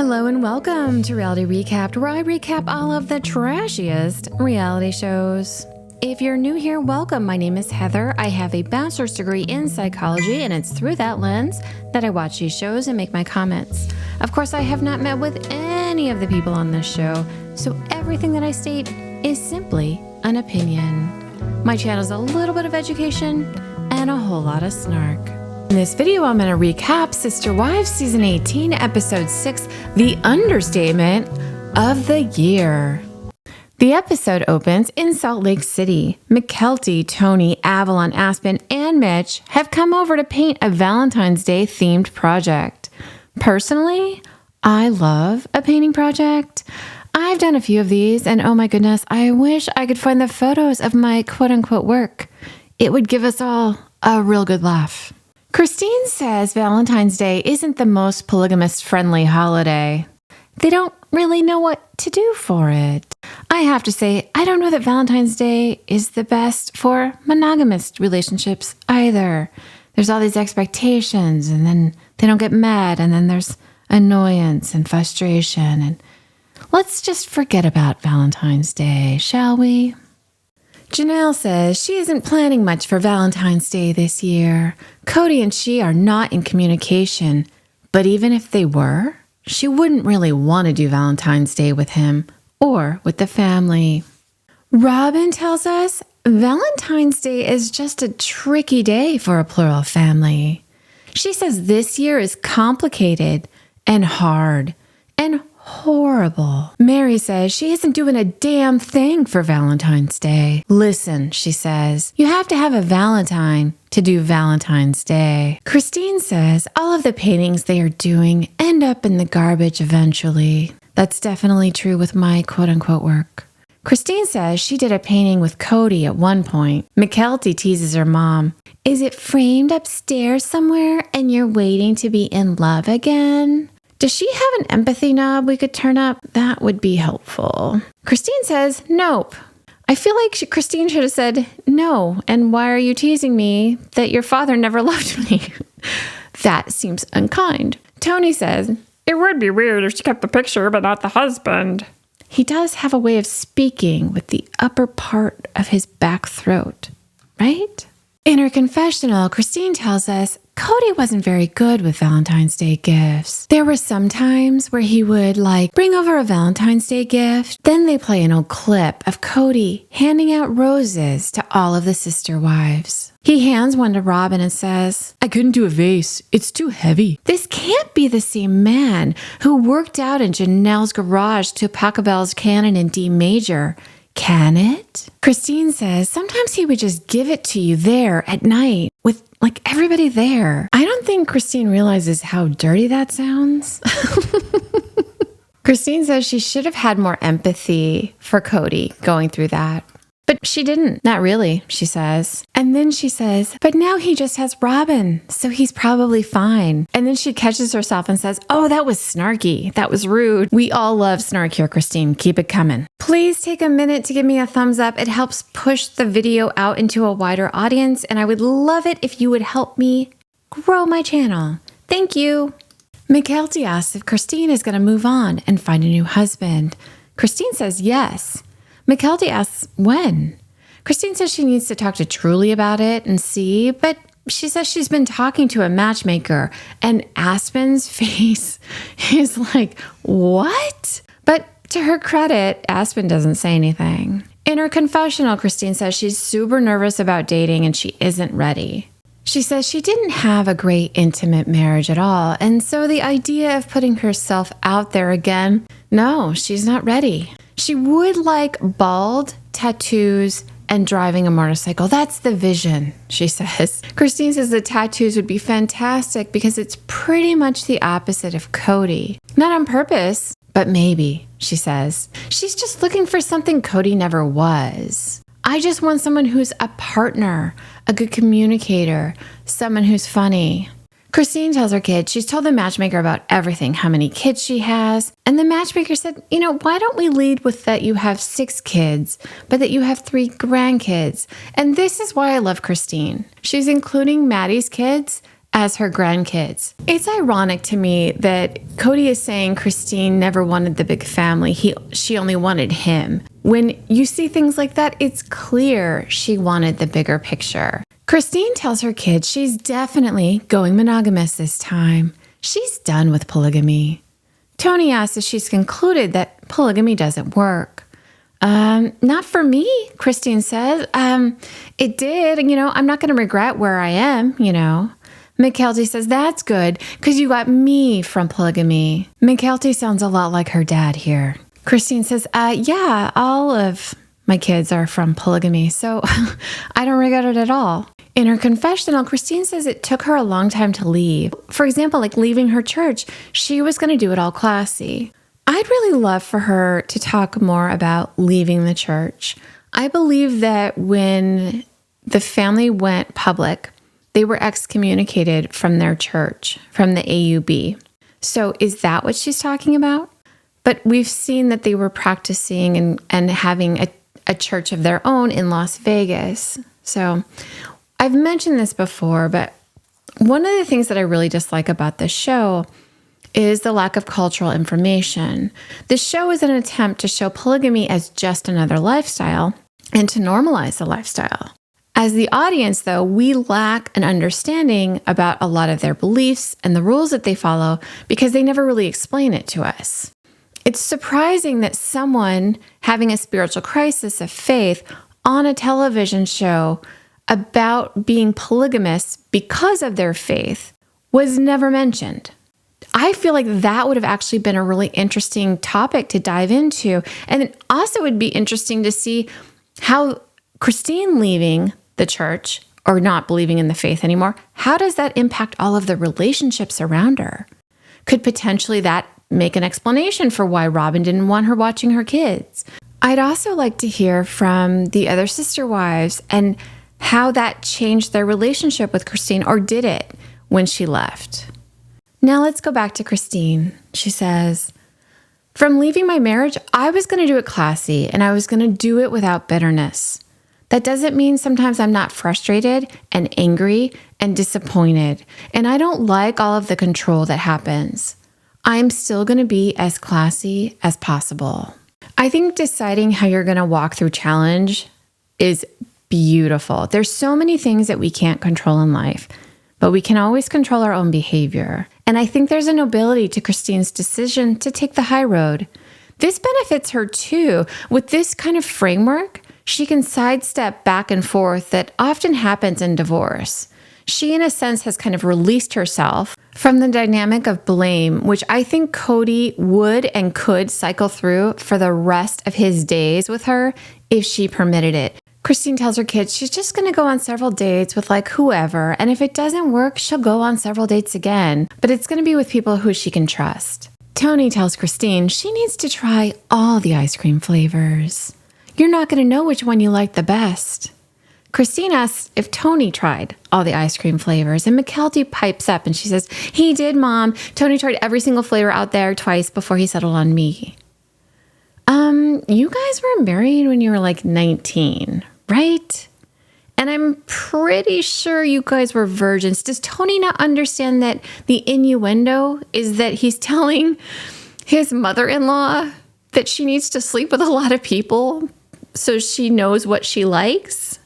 Hello and welcome to Reality Recapped, where I recap all of the trashiest reality shows. If you're new here, welcome. My name is Heather. I have a bachelor's degree in psychology, and it's through that lens that I watch these shows and make my comments. Of course, I have not met with any of the people on this show, so everything that I state is simply an opinion. My channel is a little bit of education and a whole lot of snark. In this video, I'm going to recap Sister Wives Season 18, Episode 6, The Understatement of the Year. The episode opens in Salt Lake City. McKelty, Tony, Avalon, Aspen, and Mitch have come over to paint a Valentine's Day themed project. Personally, I love a painting project. I've done a few of these, and oh my goodness, I wish I could find the photos of my quote-unquote work. It would give us all a real good laugh. Christine says Valentine's Day isn't the most polygamist-friendly holiday. They don't really know what to do for it. I have to say, I don't know that Valentine's Day is the best for monogamous relationships either. There's all these expectations, and then they don't get met, and then there's annoyance and frustration. And let's just forget about Valentine's Day, shall we? Janelle says she isn't planning much for Valentine's Day this year. Cody and she are not in communication, but even if they were, she wouldn't really want to do Valentine's Day with him or with the family. Robin tells us Valentine's Day is just a tricky day for a plural family. She says this year is complicated and hard and horrible. Mary says she isn't doing a damn thing for Valentine's Day. Listen, she says, you have to have a Valentine to do Valentine's Day. Christine says all of the paintings they are doing end up in the garbage eventually. That's definitely true with my quote-unquote work. Christine says she did a painting with Cody at one point. McKelty teases her mom. Is it framed upstairs somewhere and you're waiting to be in love again? Does she have an empathy knob we could turn up? That would be helpful. Christine says, nope. I feel like Christine should have said, no, and why are you teasing me that your father never loved me? That seems unkind. Tony says, it would be weird if she kept the picture but not the husband. He does have a way of speaking with the upper part of his back throat, right? In her confessional, Christine tells us Cody wasn't very good with Valentine's Day gifts. There were some times where he would bring over a Valentine's Day gift. Then they play an old clip of Cody handing out roses to all of the sister wives. He hands one to Robin and says, I couldn't do a vase. It's too heavy. This can't be the same man who worked out in Janelle's garage to Pachelbel's Canon in D major. Can it? Christine says sometimes he would just give it to you there at night with everybody there. I don't think Christine realizes how dirty that sounds. Christine says she should have had more empathy for Cody going through that. But she didn't. Not really, she says. And then she says, but now he just has Robin, so he's probably fine. And then she catches herself and says, oh, that was snarky. That was rude. We all love snark here, Christine. Keep it coming. Please take a minute to give me a thumbs up. It helps push the video out into a wider audience, and I would love it if you would help me grow my channel. Thank you. McKelty asks if Christine is going to move on and find a new husband. Christine says yes. McKelty asks when. Christine says she needs to talk to Truly about it and see, but she says she's been talking to a matchmaker, and Aspen's face is like, what? But to her credit, Aspen doesn't say anything. In her confessional, Christine says she's super nervous about dating and she isn't ready. She says she didn't have a great intimate marriage at all, and so the idea of putting herself out there again, no, she's not ready. She would like bald, tattoos, and driving a motorcycle. That's the vision, she says. Christine says the tattoos would be fantastic because it's pretty much the opposite of Cody. Not on purpose, but maybe, she says. She's just looking for something Cody never was. I just want someone who's a partner, a good communicator, someone who's funny. Christine tells her kids she's told the matchmaker about everything, how many kids she has. And the matchmaker said, why don't we lead with that you have 6 kids, but that you have 3 grandkids? And this is why I love Christine. She's including Maddie's kids as her grandkids. It's ironic to me that Cody is saying Christine never wanted the big family. She only wanted him. When you see things like that, it's clear she wanted the bigger picture. Christine tells her kids she's definitely going monogamous this time. She's done with polygamy. Tony asks if she's concluded that polygamy doesn't work. Not for me, Christine says. It did, and I'm not going to regret where I am, McKelty says, that's good, because you got me from polygamy. McKelty sounds a lot like her dad here. Christine says, yeah, all of my kids are from polygamy, so I don't regret it at all. In her confessional, Christine says it took her a long time to leave. For example, like leaving her church, she was going to do it all classy. I'd really love for her to talk more about leaving the church. I believe that when the family went public, they were excommunicated from their church, from the AUB. So is that what she's talking about? But we've seen that they were practicing and having a church of their own in Las Vegas. So I've mentioned this before, but one of the things that I really dislike about this show is the lack of cultural information. The show is an attempt to show polygamy as just another lifestyle and to normalize the lifestyle. As the audience, though, we lack an understanding about a lot of their beliefs and the rules that they follow because they never really explain it to us. It's surprising that someone having a spiritual crisis of faith on a television show about being polygamous because of their faith was never mentioned. I feel like that would have actually been a really interesting topic to dive into. And it also would be interesting to see how Christine leaving the church or not believing in the faith anymore, how does that impact all of the relationships around her? Could potentially that make an explanation for why Robin didn't want her watching her kids? I'd also like to hear from the other sister wives and how that changed their relationship with Christine, or did it when she left. Now let's go back to Christine. She says, from leaving my marriage, I was going to do it classy and I was going to do it without bitterness. That doesn't mean sometimes I'm not frustrated and angry and disappointed, and I don't like all of the control that happens. I'm still going to be as classy as possible. I think deciding how you're going to walk through challenge is beautiful. There's so many things that we can't control in life, but we can always control our own behavior. And I think there's a nobility to Christine's decision to take the high road. This benefits her too. With this kind of framework, she can sidestep back and forth that often happens in divorce. She, in a sense, has kind of released herself from the dynamic of blame, which I think Cody would and could cycle through for the rest of his days with her if she permitted it. Christine tells her kids she's just going to go on several dates with like whoever, and if it doesn't work, she'll go on several dates again, but it's going to be with people who she can trust. Tony tells Christine she needs to try all the ice cream flavors. You're not going to know which one you like the best. Christine asks if Tony tried all the ice cream flavors, and McKelty pipes up and she says, he did, Mom. Tony tried every single flavor out there twice before he settled on me. You guys were married when you were like 19, right? And I'm pretty sure you guys were virgins. Does Tony not understand that the innuendo is that he's telling his mother-in-law that she needs to sleep with a lot of people so she knows what she likes?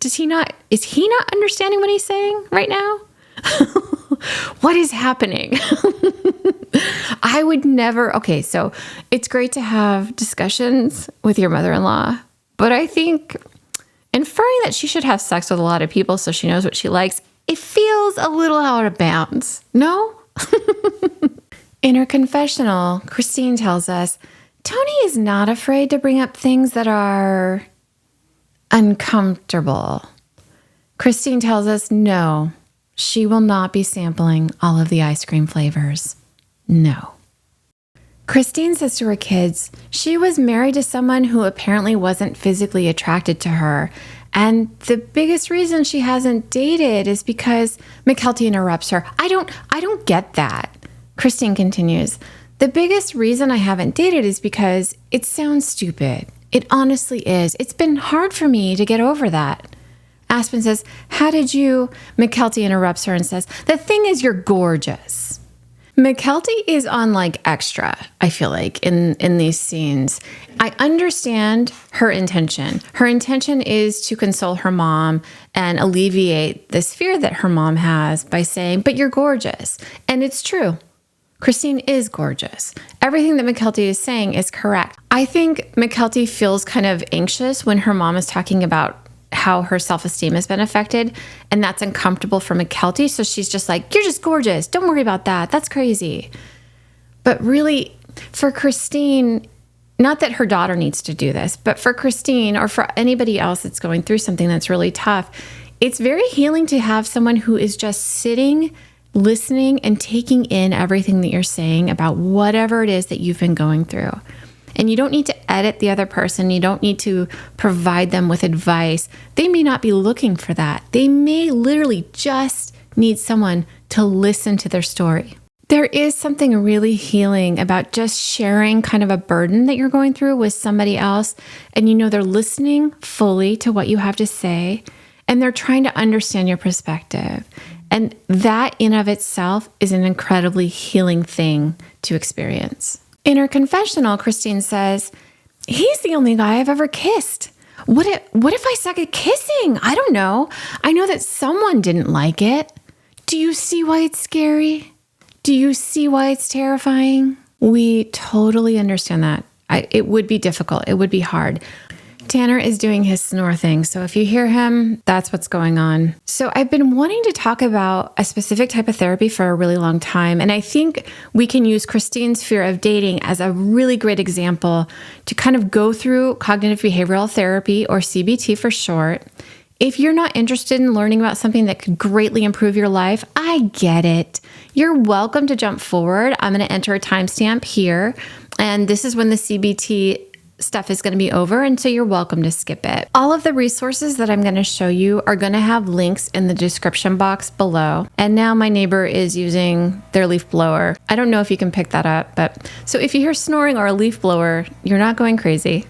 Is he not understanding what he's saying right now? What is happening? I would never. Okay, so it's great to have discussions with your mother-in-law, but I think inferring that she should have sex with a lot of people so she knows what she likes, it feels a little out of bounds. No? In her confessional, Christine tells us, Tony is not afraid to bring up things that are uncomfortable. Christine tells us no, she will not be sampling all of the ice cream flavors. No. Christine says to her kids she was married to someone who apparently wasn't physically attracted to her, and the biggest reason she hasn't dated is because McKelty interrupts her. I don't get that. Christine continues, the biggest reason I haven't dated is because it sounds stupid. It honestly is. It's been hard for me to get over that. Aspen says, how did you? McKelty interrupts her and says, the thing is, you're gorgeous. McKelty is on like extra, I feel like, in these scenes. I understand her intention. Her intention is to console her mom and alleviate this fear that her mom has by saying, but you're gorgeous. And it's true. Christine is gorgeous. Everything that McKelty is saying is correct. I think McKelty feels kind of anxious when her mom is talking about how her self-esteem has been affected, and that's uncomfortable for McKelty. So she's just like, you're just gorgeous. Don't worry about that. That's crazy. But really, for Christine, not that her daughter needs to do this, but for Christine or for anybody else that's going through something that's really tough, it's very healing to have someone who is just sitting, listening, and taking in everything that you're saying about whatever it is that you've been going through. And you don't need to edit the other person. You don't need to provide them with advice. They may not be looking for that. They may literally just need someone to listen to their story. There is something really healing about just sharing kind of a burden that you're going through with somebody else. And you know they're listening fully to what you have to say, and they're trying to understand your perspective. And that in of itself is an incredibly healing thing to experience. In her confessional, Christine says, he's the only guy I've ever kissed. What if I suck at kissing? I don't know. I know that someone didn't like it. Do you see why it's scary? Do you see why it's terrifying? We totally understand that. It would be difficult. It would be hard. Tanner is doing his snore thing, so if you hear him, that's what's going on. So I've been wanting to talk about a specific type of therapy for a really long time, and I think we can use Christine's fear of dating as a really great example to kind of go through cognitive behavioral therapy, or CBT for short. If you're not interested in learning about something that could greatly improve your life, I get it. You're welcome to jump forward. I'm going to enter a timestamp here, and this is when the CBT stuff is going to be over, and so you're welcome to skip it. All of the resources that I'm going to show you are going to have links in the description box below. And now my neighbor is using their leaf blower. I don't know if you can pick that up, but so if you hear snoring or a leaf blower, you're not going crazy.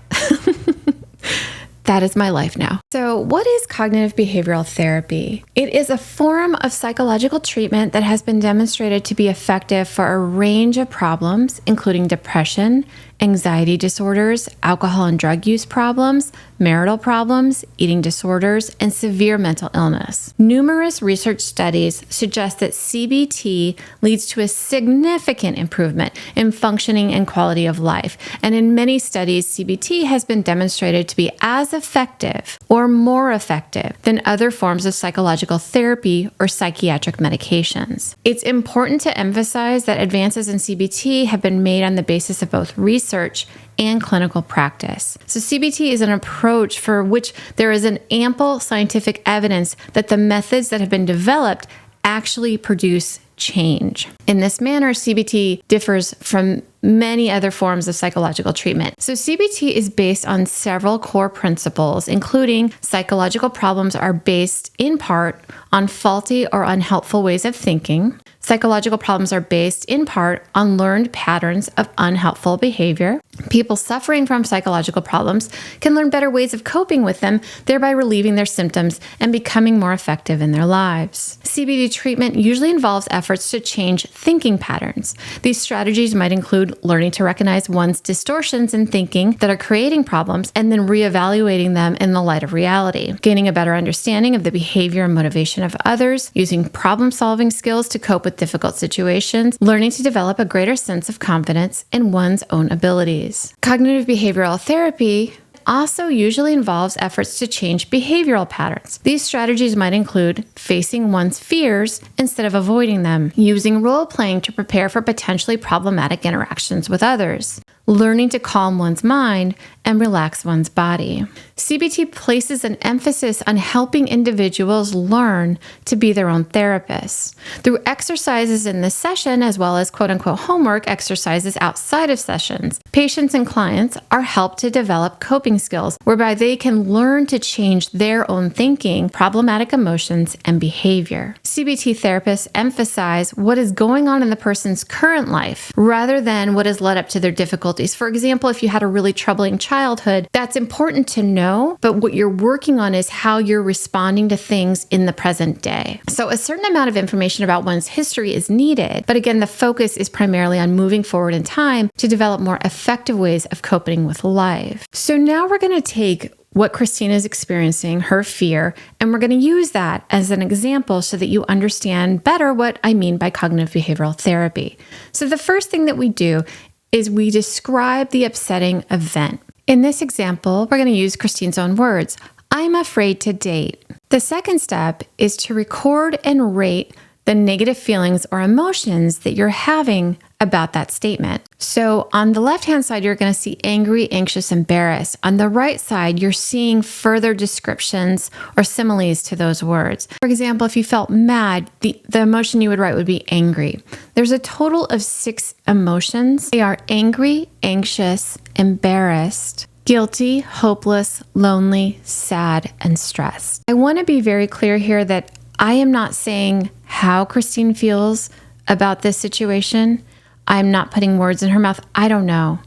That is my life now. So what is cognitive behavioral therapy? It is a form of psychological treatment that has been demonstrated to be effective for a range of problems, including depression, anxiety disorders, alcohol and drug use problems, marital problems, eating disorders, and severe mental illness. Numerous research studies suggest that CBT leads to a significant improvement in functioning and quality of life. And in many studies, CBT has been demonstrated to be as effective or more effective than other forms of psychological therapy or psychiatric medications. It's important to emphasize that advances in CBT have been made on the basis of both research and clinical practice. So CBT is an approach for which there is an ample scientific evidence that the methods that have been developed actually produce change. In this manner, CBT differs from many other forms of psychological treatment. So CBT is based on several core principles, including psychological problems are based in part on faulty or unhelpful ways of thinking. Psychological problems are based in part on learned patterns of unhelpful behavior. People suffering from psychological problems can learn better ways of coping with them, thereby relieving their symptoms and becoming more effective in their lives. CBT treatment usually involves efforts to change thinking patterns. These strategies might include learning to recognize one's distortions in thinking that are creating problems and then reevaluating them in the light of reality, gaining a better understanding of the behavior and motivation of others, using problem-solving skills to cope with difficult situations, learning to develop a greater sense of confidence in one's own abilities. Cognitive behavioral therapy also usually involves efforts to change behavioral patterns. These strategies might include facing one's fears instead of avoiding them, using role-playing to prepare for potentially problematic interactions with others, learning to calm one's mind and relax one's body. CBT places an emphasis on helping individuals learn to be their own therapists. Through exercises in the session, as well as quote-unquote homework exercises outside of sessions, patients and clients are helped to develop coping skills whereby they can learn to change their own thinking, problematic emotions, and behavior. CBT therapists emphasize what is going on in the person's current life rather than what has led up to their difficulties. For example, if you had a really troubling childhood, that's important to know, but what you're working on is how you're responding to things in the present day. So a certain amount of information about one's history is needed, but again, the focus is primarily on moving forward in time to develop more effective ways of coping with life. So now we're going to take what Christine is experiencing, her fear, and we're going to use that as an example so that you understand better what I mean by cognitive behavioral therapy. So the first thing that we do is we describe the upsetting event. In this example, we're going to use Christine's own words. I'm afraid to date. The second step is to record and rate the negative feelings or emotions that you're having about that statement. So on the left-hand side, you're going to see angry, anxious, embarrassed. On the right side, you're seeing further descriptions or similes to those words. For example, if you felt mad, the emotion you would write would be angry. There's a total of 6 emotions. They are angry, anxious, embarrassed, guilty, hopeless, lonely, sad, and stressed. I want to be very clear here that I am not saying how Christine feels about this situation. I'm not putting words in her mouth. I don't know.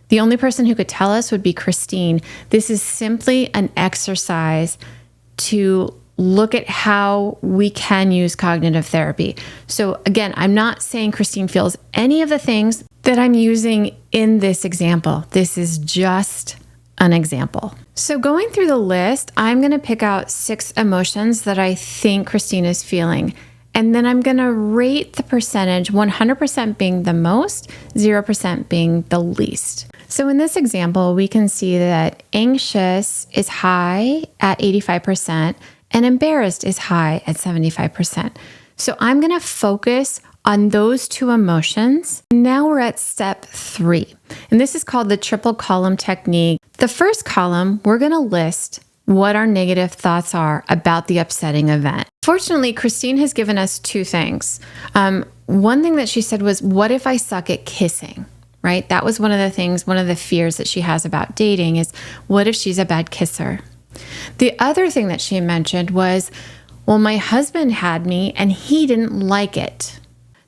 The only person who could tell us would be Christine. This is simply an exercise to look at how we can use cognitive therapy. So again, I'm not saying Christine feels any of the things that I'm using in this example. This is just an example. So going through the list, I'm going to pick out 6 emotions that I think Christine is feeling. And then I'm going to rate the percentage, 100% being the most, 0% being the least. So in this example, we can see that anxious is high at 85% and embarrassed is high at 75%. So I'm going to focus on those 2 emotions. Now we're at step 3, and this is called the triple column technique. The first column, we're going to list what our negative thoughts are about the upsetting event. Fortunately, Christine has given us 2 things. One thing that she said was, what if I suck at kissing, right? That was one of the things, one of the fears that she has about dating is, what if she's a bad kisser? The other thing that she mentioned was, well, my husband had me and he didn't like it.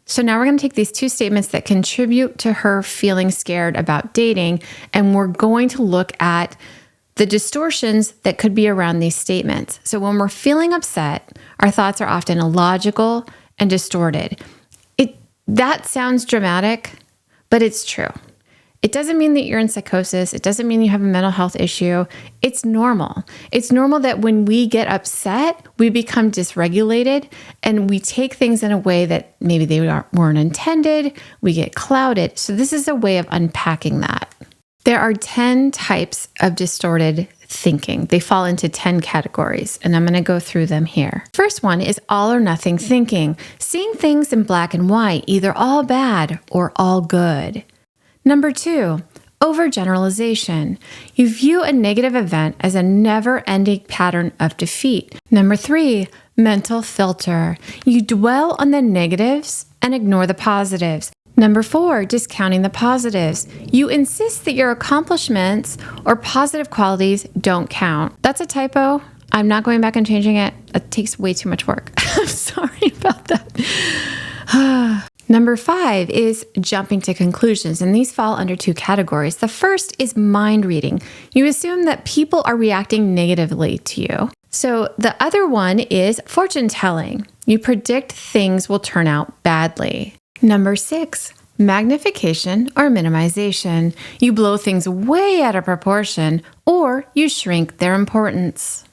So now we're going to take these 2 statements that contribute to her feeling scared about dating, and we're going to look at the distortions that could be around these statements. So when we're feeling upset, our thoughts are often illogical and distorted. That sounds dramatic, but it's true. It doesn't mean that you're in psychosis. It doesn't mean you have a mental health issue. It's normal. It's normal that when we get upset, we become dysregulated and we take things in a way that maybe they weren't intended. We get clouded. So this is a way of unpacking that. There are 10 types of distorted thinking. They fall into 10 categories, and I'm going to go through them here. First one is all or nothing thinking, seeing things in black and white, either all bad or all good. Number 2, overgeneralization. You view a negative event as a never-ending pattern of defeat. Number 3, mental filter. You dwell on the negatives and ignore the positives. Number 4, discounting the positives. You insist that your accomplishments or positive qualities don't count. That's a typo. I'm not going back and changing it. It takes way too much work. I'm sorry about that. Number 5 is jumping to conclusions, and these fall under 2 categories. The first is mind reading. You assume that people are reacting negatively to you. So the other one is fortune telling. You predict things will turn out badly. Number 6, magnification or minimization. You blow things way out of proportion or you shrink their importance.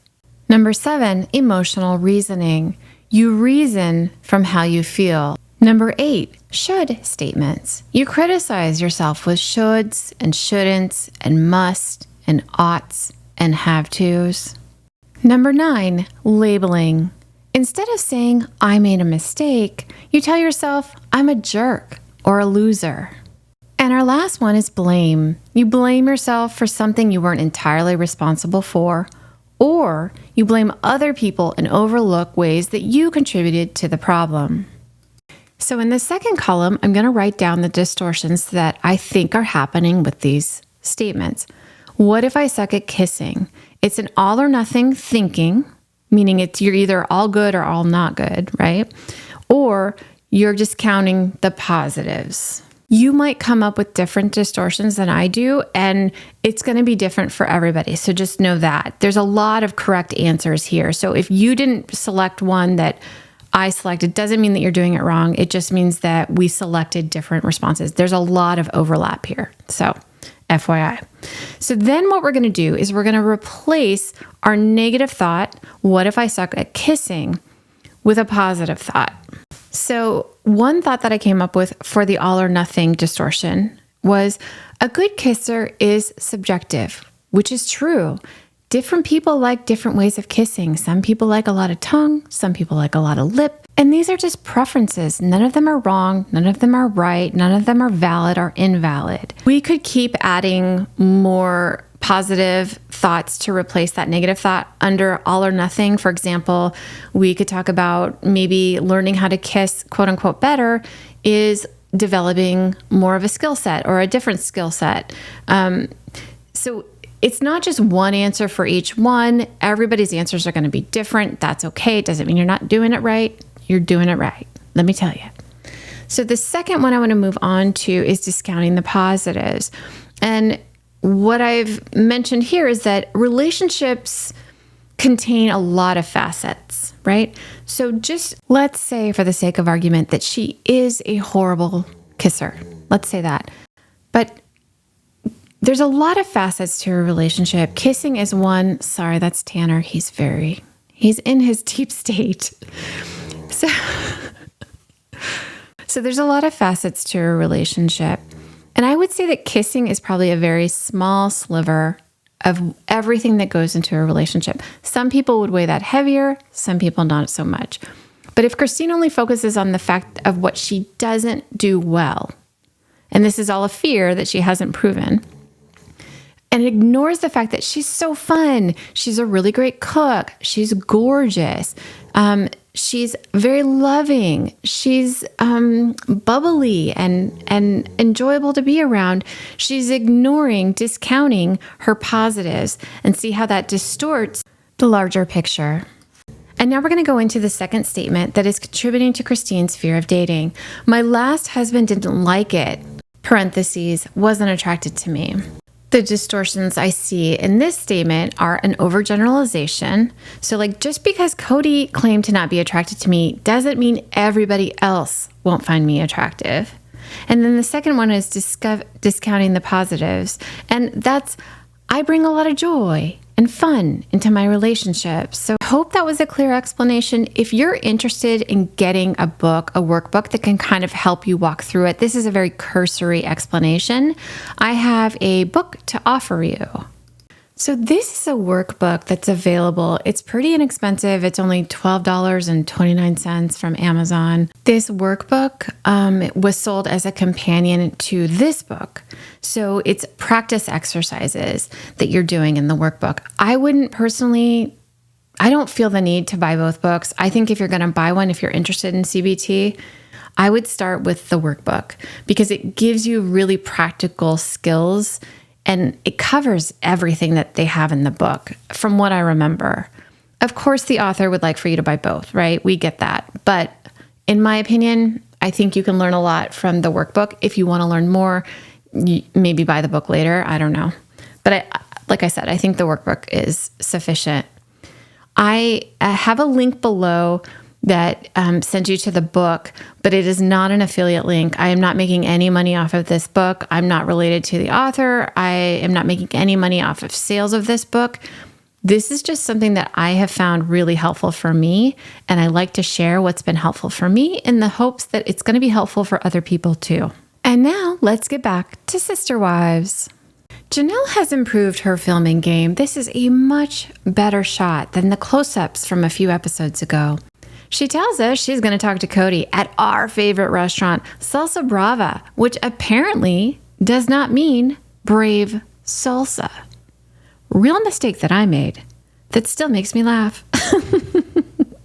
Number 7, emotional reasoning. You reason from how you feel. Number 8, should statements. You criticize yourself with shoulds and shouldn'ts and must and oughts and have tos. Number 9, labeling. Instead of saying, I made a mistake, you tell yourself, I'm a jerk or a loser. And our last one is blame. You blame yourself for something you weren't entirely responsible for, or you blame other people and overlook ways that you contributed to the problem. So in the second column, I'm going to write down the distortions that I think are happening with these statements. What if I suck at kissing? It's an all or nothing thinking, meaning you're either all good or all not good, right? Or you're discounting the positives. You might come up with different distortions than I do, and it's going to be different for everybody. So just know that. There's a lot of correct answers here. So if you didn't select one that I selected, doesn't mean that you're doing it wrong. It just means that we selected different responses. There's a lot of overlap here. So FYI. So then what we're going to do is we're going to replace our negative thought, what if I suck at kissing, with a positive thought. So one thought that I came up with for the all or nothing distortion was a good kisser is subjective, which is true. Different people like different ways of kissing. Some people like a lot of tongue, some people like a lot of lip, and these are just preferences. None of them are wrong, none of them are right, none of them are valid or invalid. We could keep adding more positive thoughts to replace that negative thought under all or nothing. For example, we could talk about maybe learning how to kiss, quote unquote, better is developing more of a skill set or a different skill set. So it's not just one answer for each one. Everybody's answers are going to be different. That's okay. It doesn't mean you're not doing it right. You're doing it right. Let me tell you. So the second one I want to move on to is discounting the positives. And what I've mentioned here is that relationships contain a lot of facets, right? So just let's say, for the sake of argument, that she is a horrible kisser. Let's say that. But there's a lot of facets to a relationship. Kissing is one. Sorry, that's Tanner. He's in his deep state. So there's a lot of facets to a relationship. And I would say that kissing is probably a very small sliver of everything that goes into a relationship. Some people would weigh that heavier, some people not so much. But if Christine only focuses on the fact of what she doesn't do well, and this is all a fear that she hasn't proven, and ignores the fact that she's so fun, she's a really great cook, she's gorgeous, she's very loving, she's bubbly and enjoyable to be around. She's discounting her positives, and see how that distorts the larger picture. And now we're going to go into the second statement that is contributing to Christine's fear of dating. My last husband didn't like it, parentheses, wasn't attracted to me. The distortions I see in this statement are an overgeneralization. So like, just because Cody claimed to not be attracted to me doesn't mean everybody else won't find me attractive. And then the second one is discounting the positives. And that's, I bring a lot of joy and fun into my relationships. So I hope that was a clear explanation. If you're interested in getting a workbook that can kind of help you walk through it, this is a very cursory explanation. I have a book to offer you. So this is a workbook that's available. It's pretty inexpensive. It's only $12.29 from Amazon. This workbook was sold as a companion to this book. So it's practice exercises that you're doing in the workbook. I don't feel the need to buy both books. I think if you're going to buy one, if you're interested in CBT, I would start with the workbook because it gives you really practical skills. And it covers everything that they have in the book, from what I remember. Of course, the author would like for you to buy both, right? We get that. But in my opinion, I think you can learn a lot from the workbook. If you want to learn more, maybe buy the book later. I don't know. But like I said, I think the workbook is sufficient. I have a link below that sends you to the book, but it is not an affiliate link. I am not making any money off of this book. I'm not related to the author. I am not making any money off of sales of this book. This is just something that I have found really helpful for me, and I like to share what's been helpful for me in the hopes that it's going to be helpful for other people too. And now let's get back to Sister Wives. Janelle has improved her filming game. This is a much better shot than the close-ups from a few episodes ago. She tells us she's going to talk to Cody at our favorite restaurant, Salsa Brava, which apparently does not mean brave salsa. Real mistake that I made that still makes me laugh.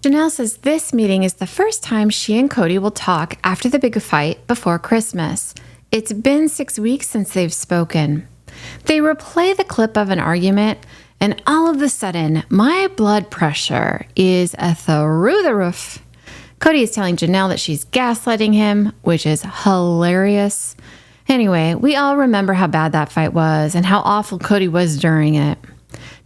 Janelle says this meeting is the first time she and Cody will talk after the big fight before Christmas. It's been 6 weeks since they've spoken. They replay the clip of an argument, And all of a sudden, my blood pressure is through the roof. Cody is telling Janelle that she's gaslighting him, which is hilarious. Anyway, we all remember how bad that fight was and how awful Cody was during it.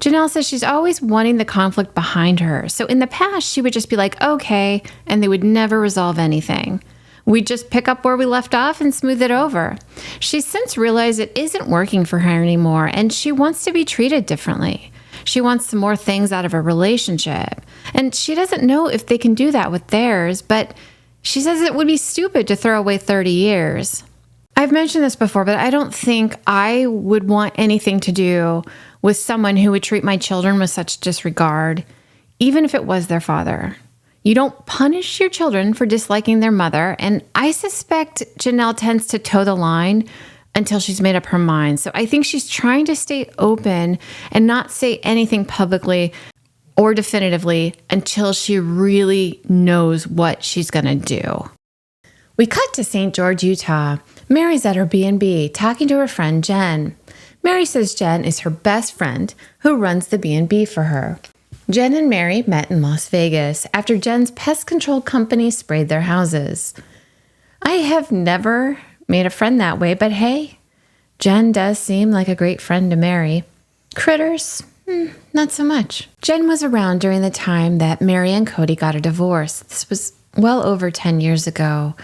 Janelle says she's always wanting the conflict behind her. So in the past, she would just be like, okay, and they would never resolve anything. We'd just pick up where we left off and smooth it over. She's since realized it isn't working for her anymore, and she wants to be treated differently. She wants some more things out of a relationship. And she doesn't know if they can do that with theirs, but she says it would be stupid to throw away 30 years. I've mentioned this before, but I don't think I would want anything to do with someone who would treat my children with such disregard, even if it was their father. You don't punish your children for disliking their mother, and I suspect Janelle tends to toe the line until she's made up her mind. So I think she's trying to stay open and not say anything publicly or definitively until she really knows what she's going to do. We cut to St. George, Utah. Mary's at her B&B talking to her friend Jen. Mary says Jen is her best friend who runs the B&B for her. Jen and Mary met in Las Vegas after Jen's pest control company sprayed their houses. I have never made a friend that way, but hey, Jen does seem like a great friend to Mary. Critters, not so much. Jen was around during the time that Mary and Cody got a divorce. This was well over 10 years ago.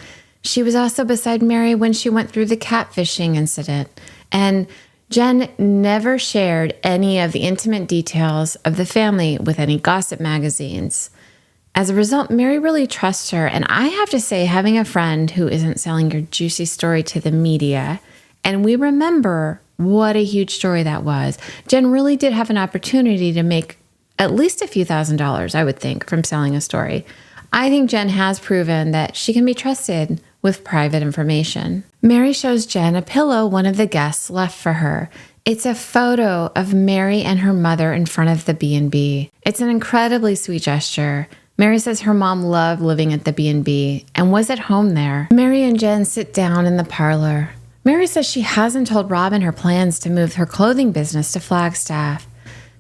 She was also beside Mary when she went through the catfishing incident, and Jen never shared any of the intimate details of the family with any gossip magazines. As a result, Mary really trusts her, and I have to say, having a friend who isn't selling your juicy story to the media, and we remember what a huge story that was. Jen really did have an opportunity to make at least a few $1,000s, I would think, from selling a story. I think Jen has proven that she can be trusted with private information. Mary shows Jen a pillow one of the guests left for her. It's a photo of Mary and her mother in front of the B&B. It's an incredibly sweet gesture. Mary says her mom loved living at the B&B and was at home there. Mary and Jen sit down in the parlor. Mary says she hasn't told Robin her plans to move her clothing business to Flagstaff.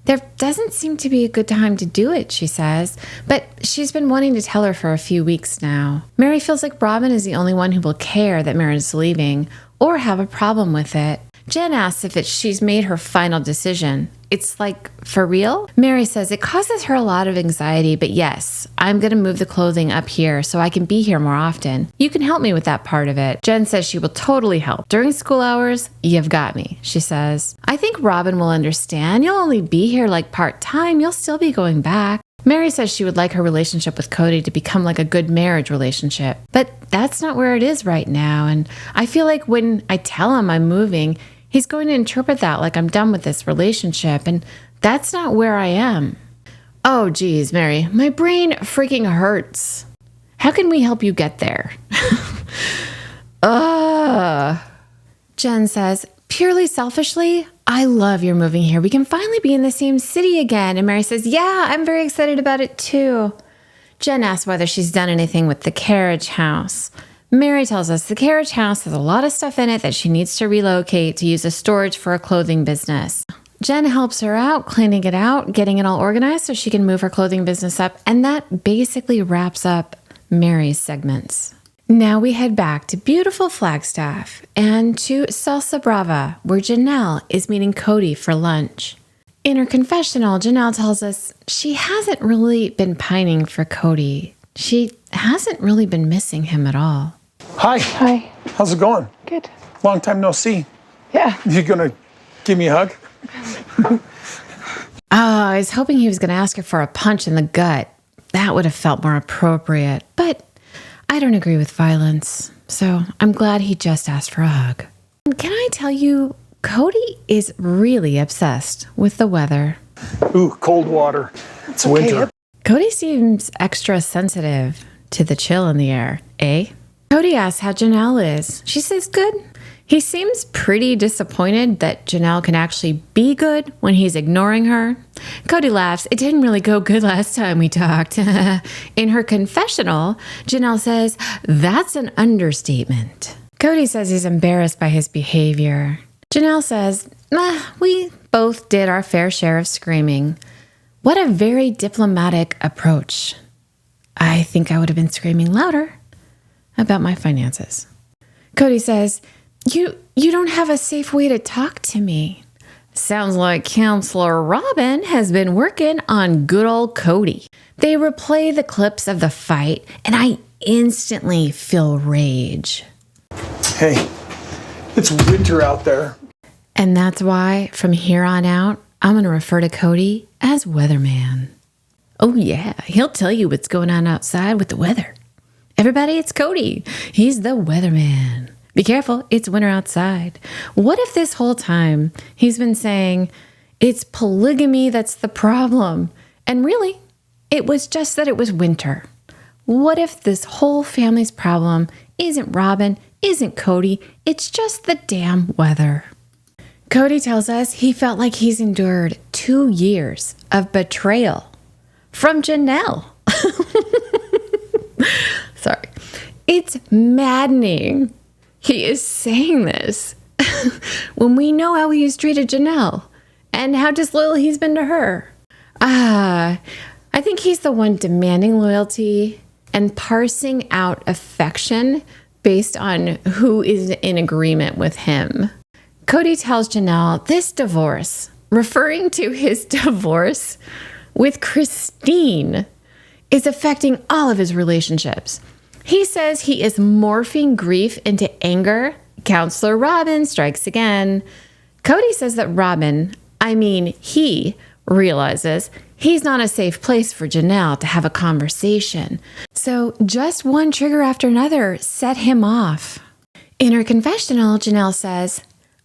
There doesn't seem to be a good time to do it, she says, but she's been wanting to tell her for a few weeks now. Mary feels like Robin is the only one who will care that Mary's leaving or have a problem with it. Jen asks if she's made her final decision. It's like, for real? Mary says it causes her a lot of anxiety, but yes, I'm going to move the clothing up here so I can be here more often. You can help me with that part of it. Jen says she will totally help. During school hours, you've got me, she says. I think Robin will understand. You'll only be here like part-time. You'll still be going back. Mary says she would like her relationship with Cody to become like a good marriage relationship, but that's not where it is right now. And I feel like when I tell him I'm moving, he's going to interpret that like I'm done with this relationship, and that's not where I am. Oh, geez, Mary, my brain freaking hurts. How can we help you get there? Jen says, purely selfishly, I love you're moving here. We can finally be in the same city again. And Mary says, yeah, I'm very excited about it too. Jen asks whether she's done anything with the carriage house. Mary tells us the carriage house has a lot of stuff in it that she needs to relocate to use as storage for a clothing business. Jen helps her out, cleaning it out, getting it all organized so she can move her clothing business up, and that basically wraps up Mary's segments. Now we head back to beautiful Flagstaff and to Salsa Brava, where Janelle is meeting Cody for lunch. In her confessional, Janelle tells us she hasn't really been pining for Cody. She hasn't really been missing him at all. Hi. Hi. How's it going? Good. Long time no see. Yeah. You gonna give me a hug? I was hoping he was going to ask her for a punch in the gut. That would have felt more appropriate. But I don't agree with violence, so I'm glad he just asked for a hug. Can I tell you, Cody is really obsessed with the weather. Ooh, cold water. It's winter. Cody seems extra sensitive to the chill in the air, eh? Cody asks how Janelle is. She says good. He seems pretty disappointed that Janelle can actually be good when he's ignoring her. Cody laughs. It didn't really go good last time we talked. In her confessional, Janelle says, that's an understatement. Cody says he's embarrassed by his behavior. Janelle says, we both did our fair share of screaming. What a very diplomatic approach. I think I would have been screaming louder about my finances. Cody says, You don't have a safe way to talk to me. Sounds like Counselor Robin has been working on good old Cody. They replay the clips of the fight, and I instantly feel rage. Hey, it's winter out there. And that's why, from here on out, I'm going to refer to Cody as Weatherman. Oh yeah, he'll tell you what's going on outside with the weather. Everybody, it's Cody. He's the Weatherman. Be careful, it's winter outside. What if this whole time he's been saying, it's polygamy that's the problem, and really, it was just that it was winter? What if this whole family's problem isn't Robin, isn't Cody, it's just the damn weather? Cody tells us he felt like he's endured 2 years of betrayal from Janelle. Sorry. It's maddening he is saying this when we know how he's treated Janelle and how disloyal he's been to her. I think he's the one demanding loyalty and parsing out affection based on who is in agreement with him. Cody tells Janelle this divorce, referring to his divorce with Christine, is affecting all of his relationships. He says he is morphing grief into anger. Counselor Robin strikes again. Cody says that he realizes he's not a safe place for Janelle to have a conversation. So just one trigger after another set him off. In her confessional, Janelle says,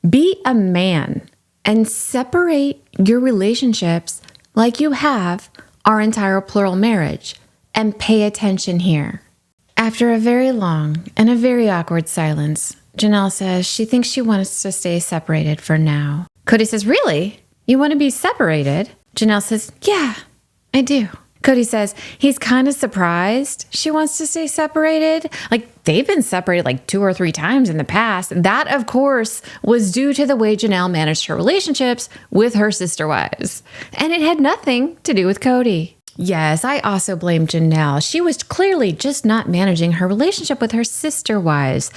be a man and separate your relationships like you have our entire plural marriage, and pay attention here. After a very long and a very awkward silence, Janelle says she thinks she wants to stay separated for now. Cody says, really? You want to be separated? Janelle says, yeah, I do. Cody says he's kind of surprised she wants to stay separated. Like, they've been separated like 2 or 3 times in the past. That, of course, was due to the way Janelle managed her relationships with her sister wives. And it had nothing to do with Cody. Yes, I also blame Janelle. She was clearly just not managing her relationship with her sister wives.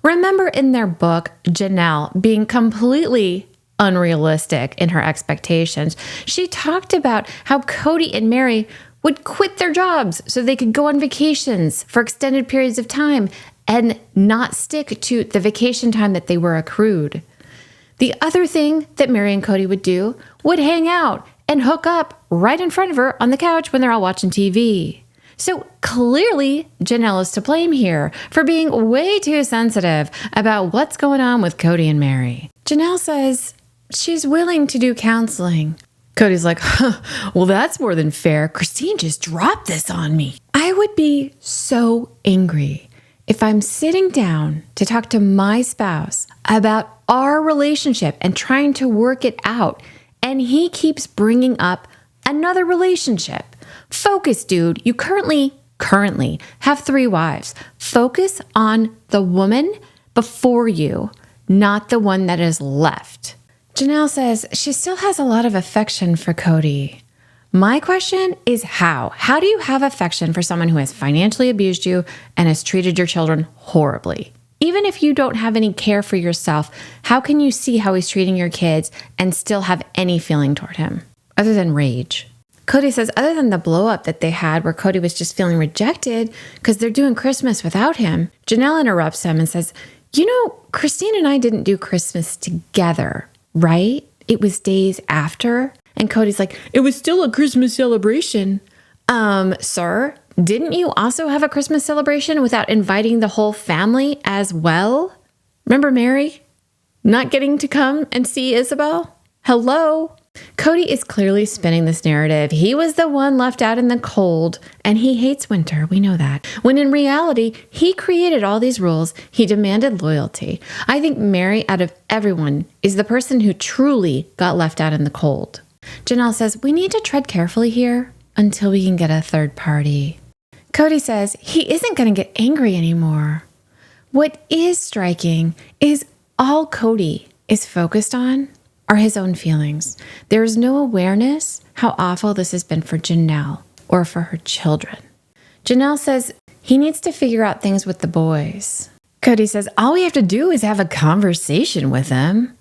Remember in their book, Janelle being completely unrealistic in her expectations. She talked about how Cody and Mary would quit their jobs so they could go on vacations for extended periods of time and not stick to the vacation time that they were accrued. The other thing that Mary and Cody would do would hang out and hook up right in front of her on the couch when they're all watching TV. So clearly, Janelle is to blame here for being way too sensitive about what's going on with Cody and Mary. Janelle says she's willing to do counseling. Cody's like, well, that's more than fair. Christine just dropped this on me. I would be so angry if I'm sitting down to talk to my spouse about our relationship and trying to work it out, and he keeps bringing up another relationship. Focus, dude. You currently have 3 wives. Focus on the woman before you, not the one that is left. Janelle says she still has a lot of affection for Cody. My question is how? How do you have affection for someone who has financially abused you and has treated your children horribly? Even if you don't have any care for yourself, how can you see how he's treating your kids and still have any feeling toward him other than rage? Cody says other than the blow up that they had where Cody was just feeling rejected because they're doing Christmas without him, Janelle interrupts him and says, you know, Christine and I didn't do Christmas together, right? It was days after. And Cody's like, it was still a Christmas celebration. Sir, didn't you also have a Christmas celebration without inviting the whole family as well? Remember Mary not getting to come and see Isabel? Hello? Cody is clearly spinning this narrative. He was the one left out in the cold, and he hates winter. We know that. When in reality, he created all these rules. He demanded loyalty. I think Mary, out of everyone, is the person who truly got left out in the cold. Janelle says, we need to tread carefully here until we can get a third party. Cody says he isn't going to get angry anymore. What is striking is all Cody is focused on are his own feelings. There is no awareness how awful this has been for Janelle or for her children. Janelle says he needs to figure out things with the boys. Cody says, all we have to do is have a conversation with them.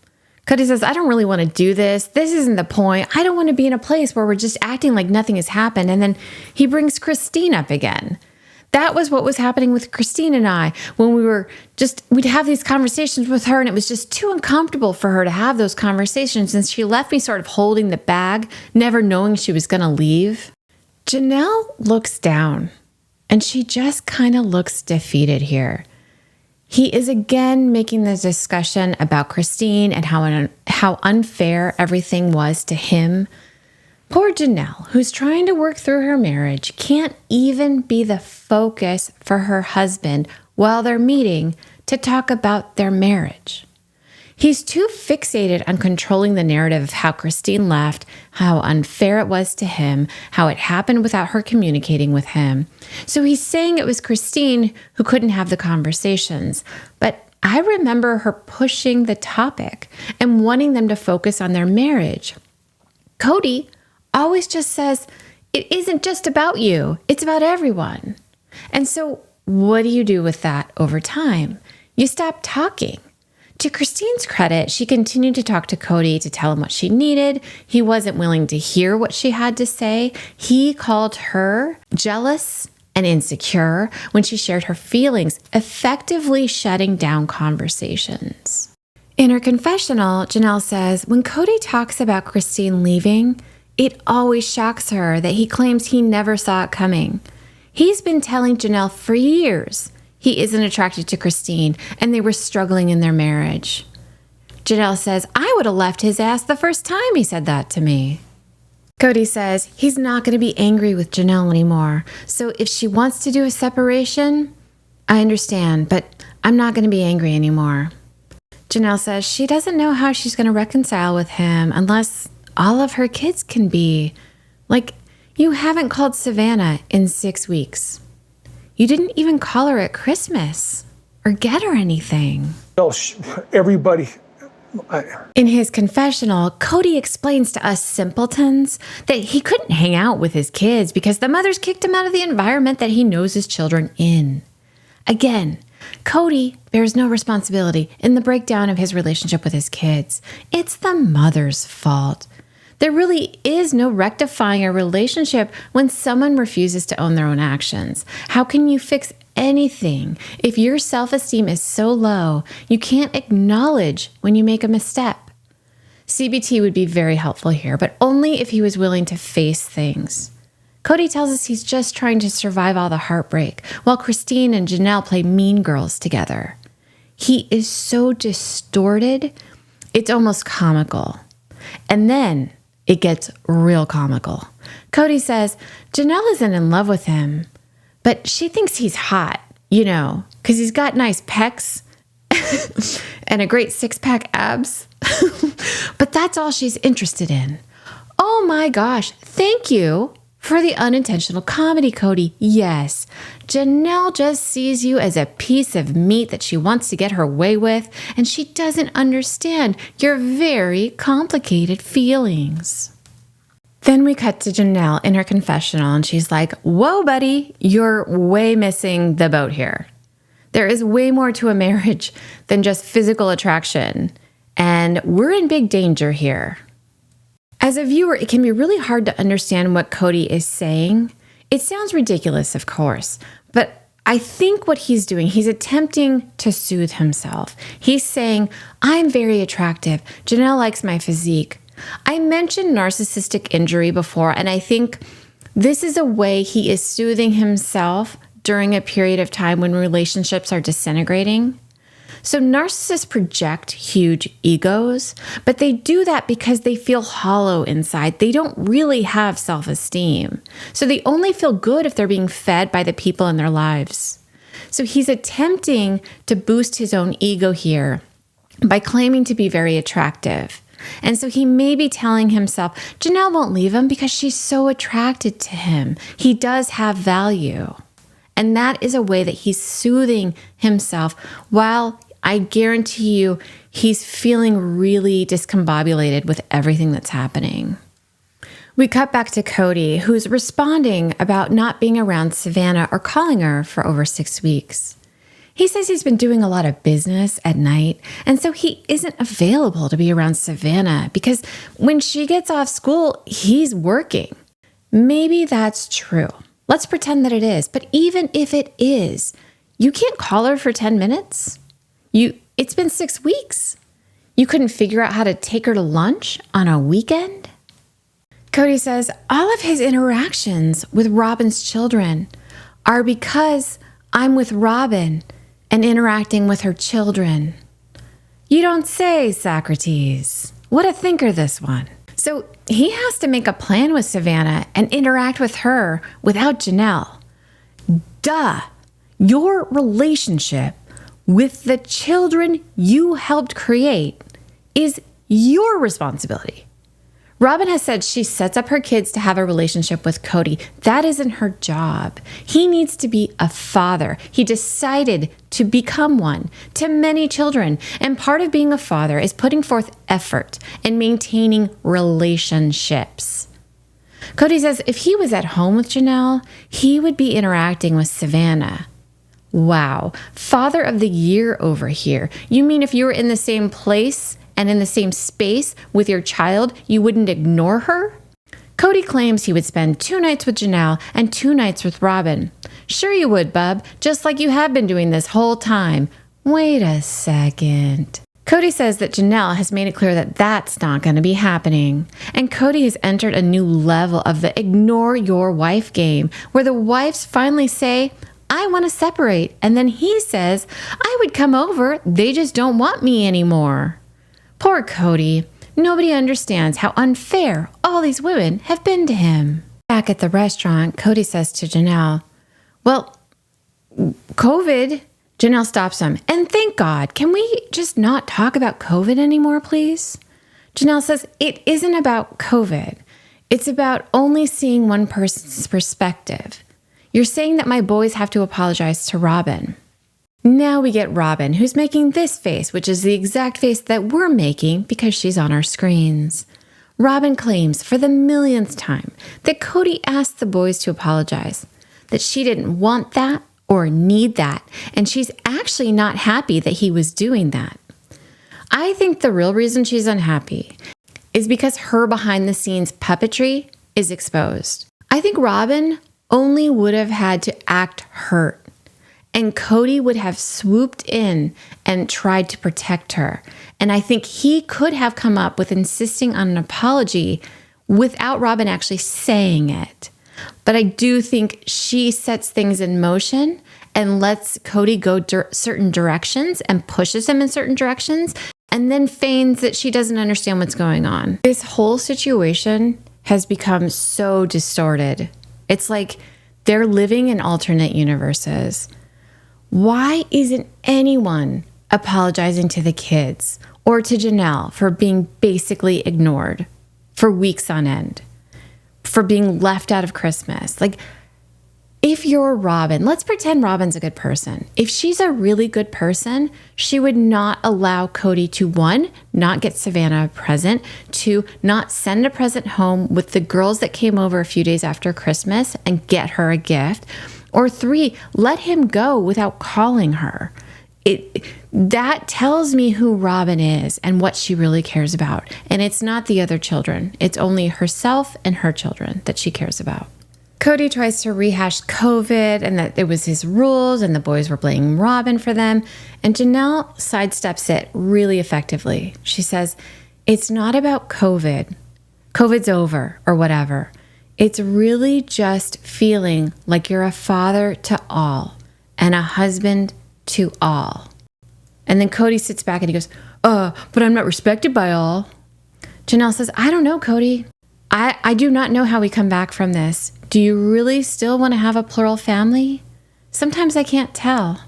Cody says, I don't really want to do this. This isn't the point. I don't want to be in a place where we're just acting like nothing has happened. And then he brings Christine up again. That was what was happening with Christine and I when we'd have these conversations with her, and it was just too uncomfortable for her to have those conversations. And she left me sort of holding the bag, never knowing she was going to leave. Janelle looks down, and she just kind of looks defeated here. He is again making the discussion about Christine and how unfair everything was to him. Poor Janelle, who's trying to work through her marriage, can't even be the focus for her husband while they're meeting to talk about their marriage. He's too fixated on controlling the narrative of how Christine left, how unfair it was to him, how it happened without her communicating with him. So he's saying it was Christine who couldn't have the conversations. But I remember her pushing the topic and wanting them to focus on their marriage. Cody always just says, it isn't just about you, it's about everyone. And so what do you do with that over time? You stop talking. To Christine's credit, she continued to talk to Cody to tell him what she needed. He wasn't willing to hear what she had to say. He called her jealous and insecure when she shared her feelings, effectively shutting down conversations. In her confessional, Janelle says, when Cody talks about Christine leaving, it always shocks her that he claims he never saw it coming. He's been telling Janelle for years he isn't attracted to Christine and they were struggling in their marriage. Janelle says, I would have left his ass the first time he said that to me. Cody says he's not going to be angry with Janelle anymore. So if she wants to do a separation, I understand, but I'm not going to be angry anymore. Janelle says she doesn't know how she's going to reconcile with him unless all of her kids can be. Like, you haven't called Savannah in 6 weeks. You didn't even call her at Christmas or get her anything. Oh, everybody. In his confessional, Cody explains to us simpletons that he couldn't hang out with his kids because the mothers kicked him out of the environment that he knows his children in. Again, Cody bears no responsibility in the breakdown of his relationship with his kids. It's the mother's fault. There really is no rectifying a relationship when someone refuses to own their own actions. How can you fix anything if your self-esteem is so low you can't acknowledge when you make a misstep? CBT would be very helpful here, but only if he was willing to face things. Cody tells us he's just trying to survive all the heartbreak, while Christine and Janelle play mean girls together. He is so distorted, it's almost comical. And then it gets real comical. Cody says Janelle isn't in love with him, but she thinks he's hot, because he's got nice pecs and a great six-pack abs. But that's all she's interested in. Oh my gosh, thank you for the unintentional comedy, Cody. Yes, Janelle just sees you as a piece of meat that she wants to get her way with, and she doesn't understand your very complicated feelings. Then we cut to Janelle in her confessional, and she's like, whoa, buddy, you're way missing the boat here. There is way more to a marriage than just physical attraction, and we're in big danger here. As a viewer, it can be really hard to understand what Cody is saying. It sounds ridiculous, of course, but I think what he's doing, he's attempting to soothe himself. He's saying, I'm very attractive. Janelle likes my physique. I mentioned narcissistic injury before, and I think this is a way he is soothing himself during a period of time when relationships are disintegrating. So narcissists project huge egos, but they do that because they feel hollow inside. They don't really have self-esteem. So they only feel good if they're being fed by the people in their lives. So he's attempting to boost his own ego here by claiming to be very attractive. And so he may be telling himself, Janelle won't leave him because she's so attracted to him. He does have value. And that is a way that he's soothing himself while I guarantee you, He's feeling really discombobulated with everything that's happening. We cut back to Cody, who's responding about not being around Savannah or calling her for over 6 weeks. He says he's been doing a lot of business at night, and so he isn't available to be around Savannah because when she gets off school, he's working. Maybe that's true. Let's pretend that it is. But even if it is, you can't call her for 10 minutes. It's been 6 weeks. You couldn't figure out how to take her to lunch on a weekend? Cody says all of his interactions with Robin's children are because I'm with Robin and interacting with her children. You don't say, Socrates. What a thinker, this one. So he has to make a plan with Savannah and interact with her without Janelle. Duh. Your relationship with the children you helped create is your responsibility. Robin has said she sets up her kids to have a relationship with Cody. That isn't her job. He needs to be a father. He decided to become one to many children. And part of being a father is putting forth effort and maintaining relationships. Cody says if he was at home with Janelle, he would be interacting with Savannah. Wow. Father of the year over here. You mean if you were in the same place and in the same space with your child, you wouldn't ignore her? Cody claims he would spend 2 nights with Janelle and 2 nights with Robin. Sure you would, bub, just like you have been doing this whole time. Wait a second. Cody says that Janelle has made it clear that that's not going to be happening. And Cody has entered a new level of the ignore your wife game, where the wives finally say, I want to separate. And then he says, I would come over, they just don't want me anymore. Poor Cody. Nobody understands how unfair all these women have been to him. Back at the restaurant, Cody says to Janelle, well, COVID. Janelle stops him. And thank God, can we just not talk about COVID anymore, please? Janelle says, it isn't about COVID. It's about only seeing one person's perspective. You're saying that my boys have to apologize to Robin. Now we get Robin, who's making this face, which is the exact face that we're making because she's on our screens. Robin claims for the millionth time that Cody asked the boys to apologize, that she didn't want that or need that, and she's actually not happy that he was doing that. I think the real reason she's unhappy is because her behind-the-scenes puppetry is exposed. I think Robin only would have had to act hurt, and Cody would have swooped in and tried to protect her. And I think he could have come up with insisting on an apology without Robin actually saying it. But I do think she sets things in motion and lets Cody go certain directions and pushes him in certain directions and then feigns that she doesn't understand what's going on. This whole situation has become so distorted. It's like they're living in alternate universes. Why isn't anyone apologizing to the kids or to Janelle for being basically ignored for weeks on end, for being left out of Christmas? Like, if you're Robin, let's pretend Robin's a good person. If she's a really good person, she would not allow Cody to, 1, not get Savannah a present, 2, not send a present home with the girls that came over a few days after Christmas and get her a gift, or 3, let him go without calling her. That tells me who Robin is and what she really cares about. And it's not the other children. It's only herself and her children that she cares about. Cody tries to rehash COVID and that it was his rules and the boys were blaming Robin for them. And Janelle sidesteps it really effectively. She says, it's not about COVID. COVID's over or whatever. It's really just feeling like you're a father to all and a husband to all. And then Cody sits back and he goes, but I'm not respected by all. Janelle says, I don't know, Cody. I do not know how we come back from this. Do you really still want to have a plural family? Sometimes I can't tell.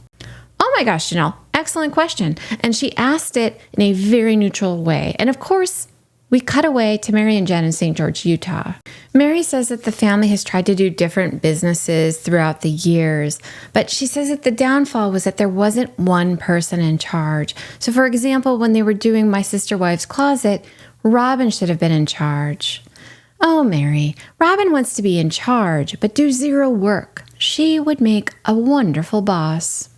Oh my gosh, Janelle, excellent question. And she asked it in a very neutral way. And of course, We cut away to Mary and Jen in St. George, Utah. Mary says that the family has tried to do different businesses throughout the years, but she says that the downfall was that there wasn't one person in charge. So for example, when they were doing My Sister Wife's Closet, Robin should have been in charge. Oh, Mary, Robin wants to be in charge, but do zero work. She would make a wonderful boss.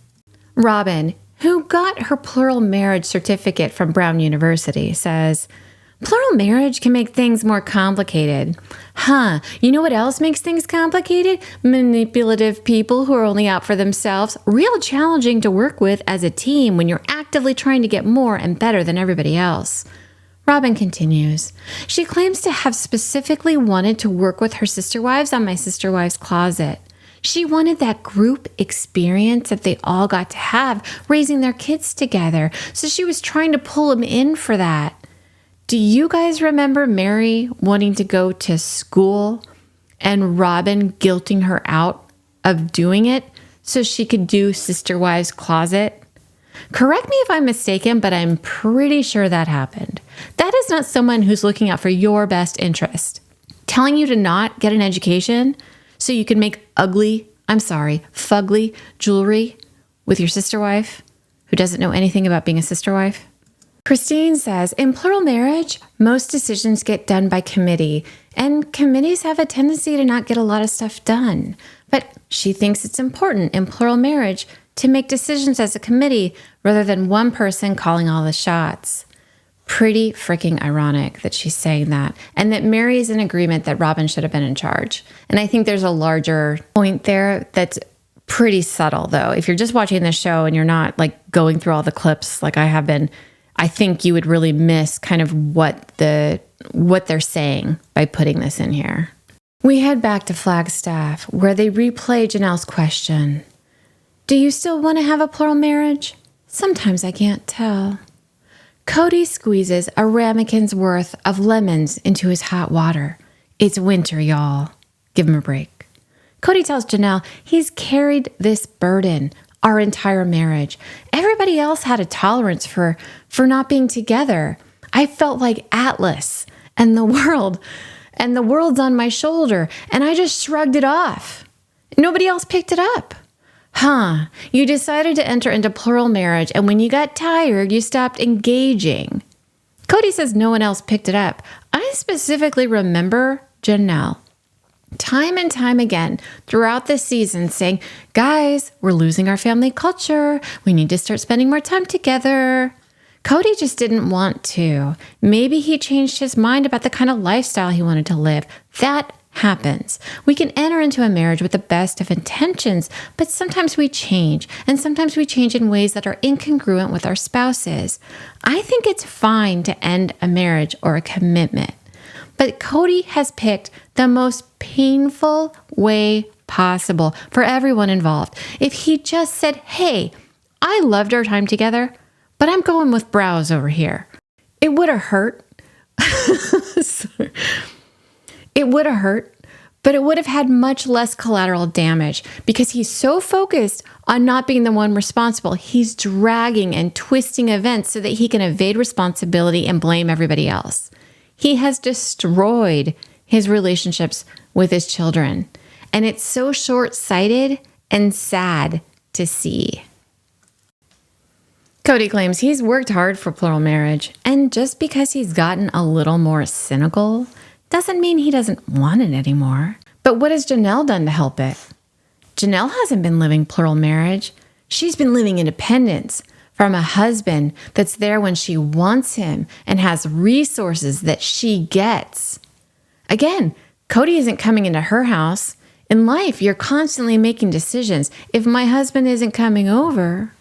Robin, who got her plural marriage certificate from Brown University, says, plural marriage can make things more complicated. You know what else makes things complicated? Manipulative people who are only out for themselves. Real challenging to work with as a team when you're actively trying to get more and better than everybody else. Robin continues. She claims to have specifically wanted to work with her sister wives on My Sister Wife's Closet. She wanted that group experience that they all got to have, raising their kids together. So she was trying to pull them in for that. Do you guys remember Mary wanting to go to school and Robin guilting her out of doing it so she could do Sister Wives Closet? Correct me if I'm mistaken, but I'm pretty sure that happened. That is not someone who's looking out for your best interest. Telling you to not get an education so you can make fugly jewelry with your sister wife who doesn't know anything about being a sister wife. Christine says, in plural marriage, most decisions get done by committee, and committees have a tendency to not get a lot of stuff done. But she thinks it's important in plural marriage to make decisions as a committee rather than one person calling all the shots. Pretty freaking ironic that she's saying that, and that Mary is in agreement that Robin should have been in charge. And I think there's a larger point there that's pretty subtle, though. If you're just watching this show and you're not like going through all the clips like I have been, I think you would really miss kind of what they're saying by putting this in here. We head back to Flagstaff, where they replay Janelle's question. Do you still want to have a plural marriage? Sometimes I can't tell. Cody squeezes a ramekin's worth of lemons into his hot water. It's winter, y'all. Give him a break. Cody tells Janelle he's carried this burden our entire marriage. Everybody else had a tolerance for not being together. I felt like Atlas and the world's on my shoulder, and I just shrugged it off. Nobody else picked it up. You decided to enter into plural marriage, and when you got tired, you stopped engaging. Cody says no one else picked it up. I specifically remember Janelle time and time again throughout the season saying, guys, we're losing our family culture. We need to start spending more time together. Cody just didn't want to. Maybe he changed his mind about the kind of lifestyle he wanted to live. That happens. We can enter into a marriage with the best of intentions, but sometimes we change, and sometimes we change in ways that are incongruent with our spouses. I think it's fine to end a marriage or a commitment, but Cody has picked the most painful way possible for everyone involved. If he just said, hey, I loved our time together, but I'm going with brows over here, it would have hurt. It would have hurt, but it would have had much less collateral damage because he's so focused on not being the one responsible. He's dragging and twisting events so that he can evade responsibility and blame everybody else. He has destroyed his relationships with his children, and it's so short-sighted and sad to see. Cody claims he's worked hard for plural marriage, and just because he's gotten a little more cynical doesn't mean he doesn't want it anymore. But what has Janelle done to help it? Janelle hasn't been living plural marriage. She's been living independence from a husband that's there when she wants him and has resources that she gets. Again, Cody isn't coming into her house. In life, you're constantly making decisions. If my husband isn't coming over,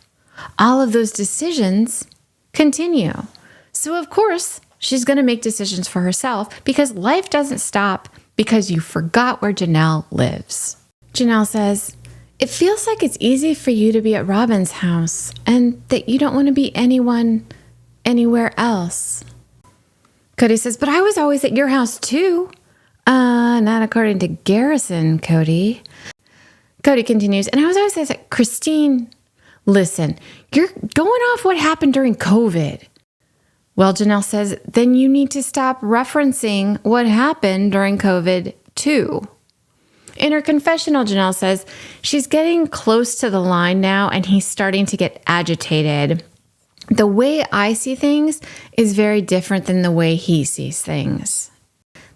all of those decisions continue. So of course, she's going to make decisions for herself because life doesn't stop because you forgot where Janelle lives. Janelle says, it feels like it's easy for you to be at Robin's house and that you don't want to be anywhere else. Cody says, but I was always at your house too. Not according to Garrison, Cody. Cody continues, and I was always at Christine. Listen, you're going off what happened during COVID. Well, Janelle says, then you need to stop referencing what happened during COVID too. In her confessional, Janelle says she's getting close to the line now and he's starting to get agitated. The way I see things is very different than the way he sees things.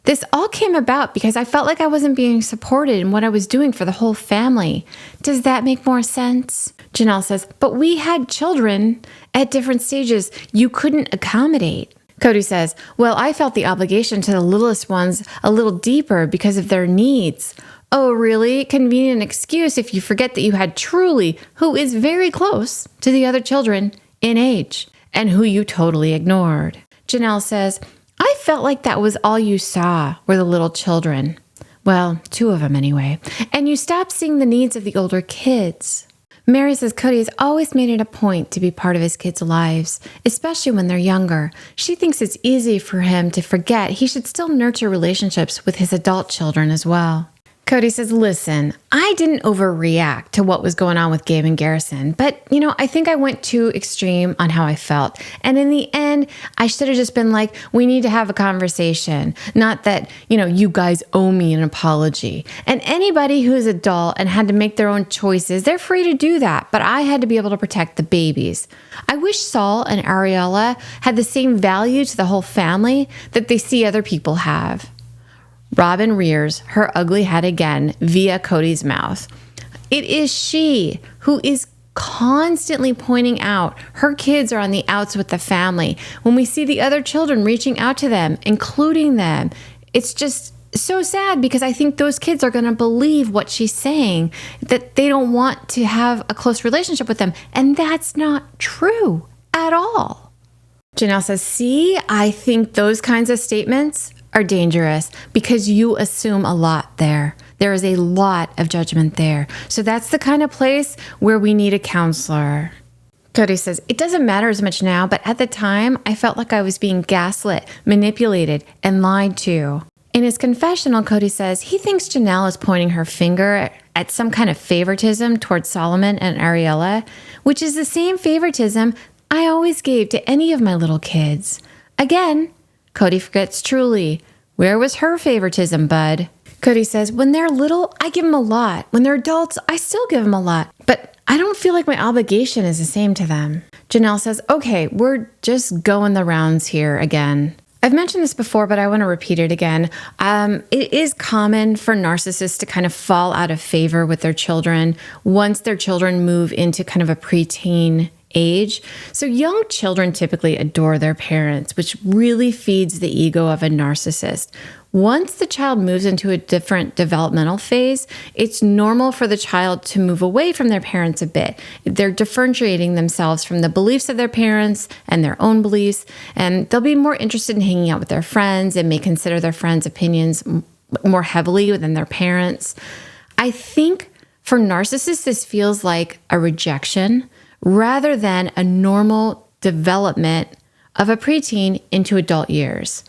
This all came about because I felt like I wasn't being supported in what I was doing for the whole family. Does that make more sense? Janelle says, but we had children at different stages. You couldn't accommodate. Cody says, well, I felt the obligation to the littlest ones a little deeper because of their needs. Oh, really? Convenient excuse if you forget that you had Truly, who is very close to the other children in age, and who you totally ignored. Janelle says, I felt like that was all you saw were the little children. Well, 2 of them anyway. And you stopped seeing the needs of the older kids. Mary says Cody has always made it a point to be part of his kids' lives, especially when they're younger. She thinks it's easy for him to forget he should still nurture relationships with his adult children as well. Cody says, listen, I didn't overreact to what was going on with Gabe and Garrison, but, I think I went too extreme on how I felt. And in the end, I should have just been like, we need to have a conversation. Not that, you guys owe me an apology. And anybody who is adult and had to make their own choices, they're free to do that. But I had to be able to protect the babies. I wish Saul and Ariella had the same value to the whole family that they see other people have. Robin rears her ugly head again via Cody's mouth. It is she who is constantly pointing out her kids are on the outs with the family. When we see the other children reaching out to them, including them, it's just so sad because I think those kids are going to believe what she's saying, that they don't want to have a close relationship with them. And that's not true at all. Janelle says, see, I think those kinds of statements are dangerous because you assume a lot there. There is a lot of judgment there. So that's the kind of place where we need a counselor. Cody says, it doesn't matter as much now, but at the time, I felt like I was being gaslit, manipulated, and lied to. In his confessional, Cody says he thinks Janelle is pointing her finger at some kind of favoritism towards Solomon and Ariella, which is the same favoritism I always gave to any of my little kids. Again, Cody forgets Truly. Where was her favoritism, bud? Cody says, when they're little, I give them a lot. When they're adults, I still give them a lot. But I don't feel like my obligation is the same to them. Janelle says, okay, we're just going the rounds here again. I've mentioned this before, but I want to repeat it again. It is common for narcissists to kind of fall out of favor with their children once their children move into kind of a preteen age. So young children typically adore their parents, which really feeds the ego of a narcissist. Once the child moves into a different developmental phase, it's normal for the child to move away from their parents a bit. They're differentiating themselves from the beliefs of their parents and their own beliefs, and they'll be more interested in hanging out with their friends and may consider their friends' opinions more heavily than their parents. I think for narcissists, this feels like a rejection rather than a normal development of a preteen into adult years.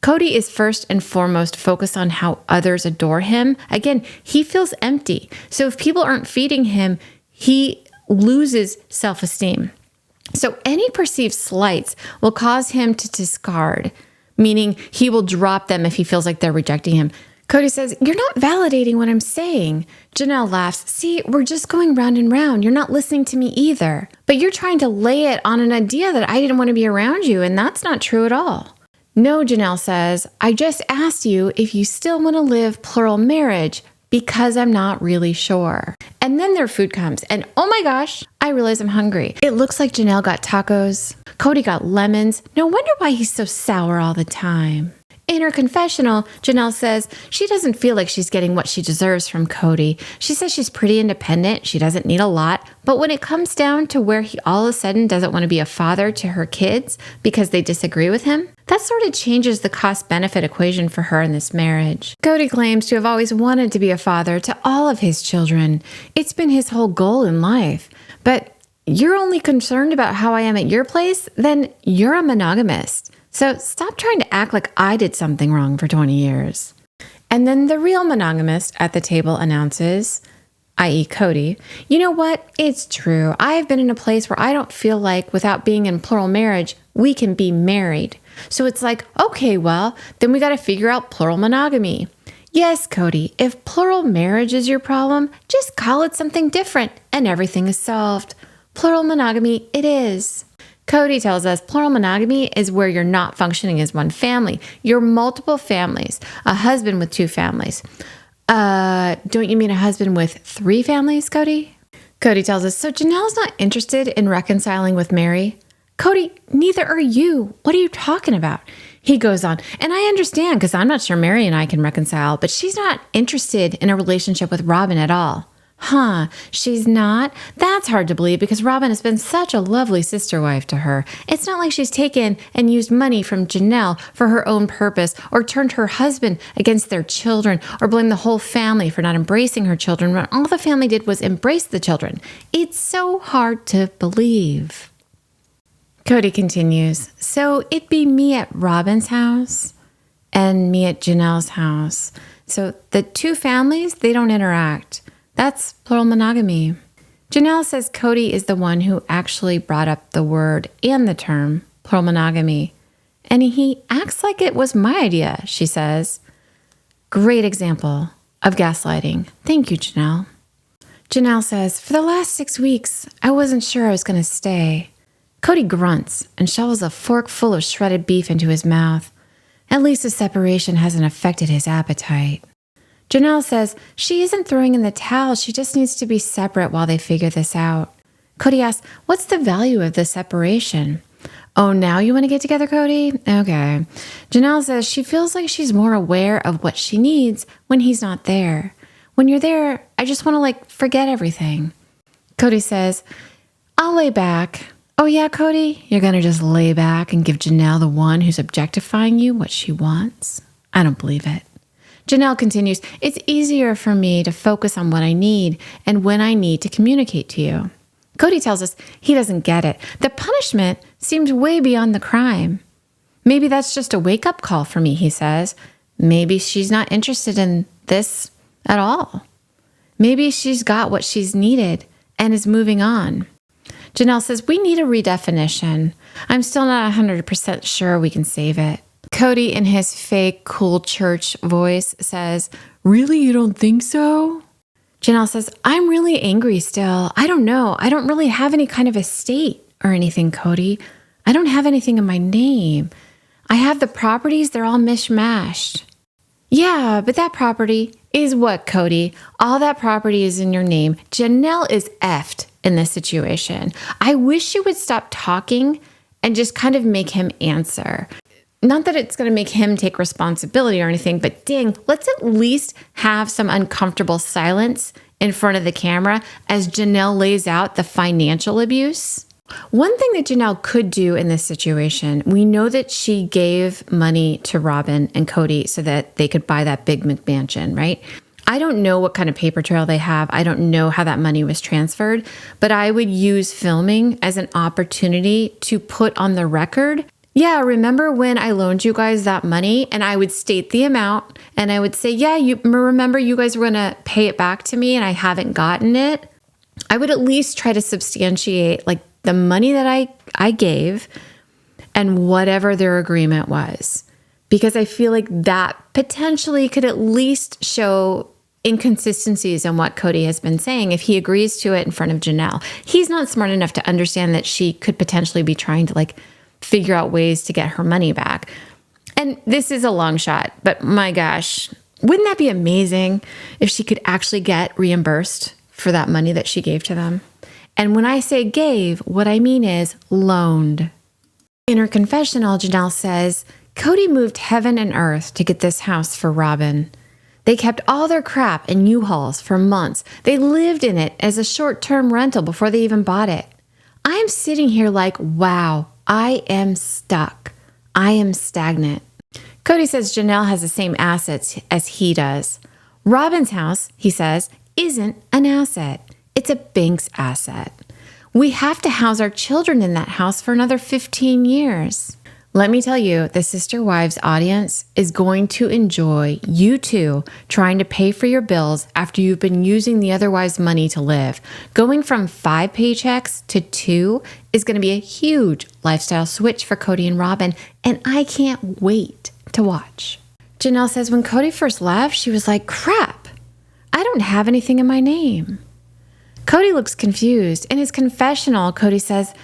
Cody is first and foremost focused on how others adore him. Again, he feels empty. So if people aren't feeding him, he loses self-esteem. So any perceived slights will cause him to discard, meaning he will drop them if he feels like they're rejecting him. Cody says, you're not validating what I'm saying. Janelle laughs. See, we're just going round and round. You're not listening to me either. But you're trying to lay it on an idea that I didn't want to be around you, and that's not true at all. No, Janelle says, I just asked you if you still want to live plural marriage because I'm not really sure. And then their food comes, and oh my gosh, I realize I'm hungry. It looks like Janelle got tacos. Cody got lemons. No wonder why he's so sour all the time. In her confessional, Janelle says she doesn't feel like she's getting what she deserves from Cody. She says she's pretty independent. She doesn't need a lot. But when it comes down to where he all of a sudden doesn't want to be a father to her kids because they disagree with him, that sort of changes the cost-benefit equation for her in this marriage. Cody claims to have always wanted to be a father to all of his children. It's been his whole goal in life. But you're only concerned about how I am at your place? Then you're a monogamist. So stop trying to act like I did something wrong for 20 years. And then the real monogamist at the table announces, i.e. Cody, you know what? It's true. I've been in a place where I don't feel like without being in plural marriage, we can be married. So it's like, okay, well, then we got to figure out plural monogamy. Yes, Cody, if plural marriage is your problem, just call it something different and everything is solved. Plural monogamy it is. Cody tells us plural monogamy is where you're not functioning as one family. You're multiple families, a husband with 2 families. Don't you mean a husband with 3 families, Cody? Cody tells us, so Janelle's not interested in reconciling with Mary? Cody, neither are you. What are you talking about? He goes on, and I understand because I'm not sure Mary and I can reconcile, but she's not interested in a relationship with Robin at all. Huh, she's not? That's hard to believe because Robin has been such a lovely sister wife to her. It's not like she's taken and used money from Janelle for her own purpose or turned her husband against their children or blamed the whole family for not embracing her children when all the family did was embrace the children. It's so hard to believe. Cody continues, so it'd be me at Robin's house and me at Janelle's house. So the 2 families, they don't interact. That's plural monogamy. Janelle says Cody is the one who actually brought up the word and the term plural monogamy. And he acts like it was my idea, she says. Great example of gaslighting. Thank you, Janelle. Janelle says, for the last 6 weeks, I wasn't sure I was going to stay. Cody grunts and shovels a fork full of shredded beef into his mouth. At least the separation hasn't affected his appetite. Janelle says she isn't throwing in the towel. She just needs to be separate while they figure this out. Cody asks, what's the value of the separation? Oh, now you want to get together, Cody? Okay. Janelle says she feels like she's more aware of what she needs when he's not there. When you're there, I just want to forget everything. Cody says, I'll lay back. Oh yeah, Cody? You're going to just lay back and give Janelle, the one who's objectifying you, what she wants? I don't believe it. Janelle continues, it's easier for me to focus on what I need and when I need to communicate to you. Cody tells us he doesn't get it. The punishment seems way beyond the crime. Maybe that's just a wake-up call for me, he says. Maybe she's not interested in this at all. Maybe she's got what she's needed and is moving on. Janelle says, we need a redefinition. I'm still not 100% sure we can save it. Cody, in his fake cool church voice, says, really, you don't think so? Janelle says, I'm really angry still. I don't know. I don't really have any kind of estate or anything, Cody. I don't have anything in my name. I have the properties. They're all mishmashed. Yeah, but that property is what, Cody? All that property is in your name. Janelle is effed in this situation. I wish you would stop talking and just kind of make him answer. Not that it's going to make him take responsibility or anything, but dang, let's at least have some uncomfortable silence in front of the camera as Janelle lays out the financial abuse. One thing that Janelle could do in this situation, we know that she gave money to Robin and Cody so that they could buy that big McMansion, right? I don't know what kind of paper trail they have. I don't know how that money was transferred, but I would use filming as an opportunity to put on the record, yeah, remember when I loaned you guys that money? And I would state the amount and I would say, yeah, you remember you guys were going to pay it back to me and I haven't gotten it. I would at least try to substantiate the money that I gave and whatever their agreement was, because I feel like that potentially could at least show inconsistencies in what Cody has been saying if he agrees to it in front of Janelle. He's not smart enough to understand that she could potentially be trying to figure out ways to get her money back. And this is a long shot, but my gosh, wouldn't that be amazing if she could actually get reimbursed for that money that she gave to them? And when I say gave, what I mean is loaned. In her confessional, Janelle says, Cody moved heaven and earth to get this house for Robin. They kept all their crap in U-Hauls for months. They lived in it as a short-term rental before they even bought it. I'm sitting here wow, I am stuck. I am stagnant. Cody says Janelle has the same assets as he does. Robin's house, he says, isn't an asset. It's a bank's asset. We have to house our children in that house for another 15 years. Let me tell you, the Sister Wives audience is going to enjoy you two trying to pay for your bills after you've been using the other wives' money to live. Going from 5 paychecks to 2 is going to be a huge lifestyle switch for Cody and Robin, and I can't wait to watch. Janelle says when Cody first left, she was like, crap, I don't have anything in my name. Cody looks confused. In his confessional, Cody says,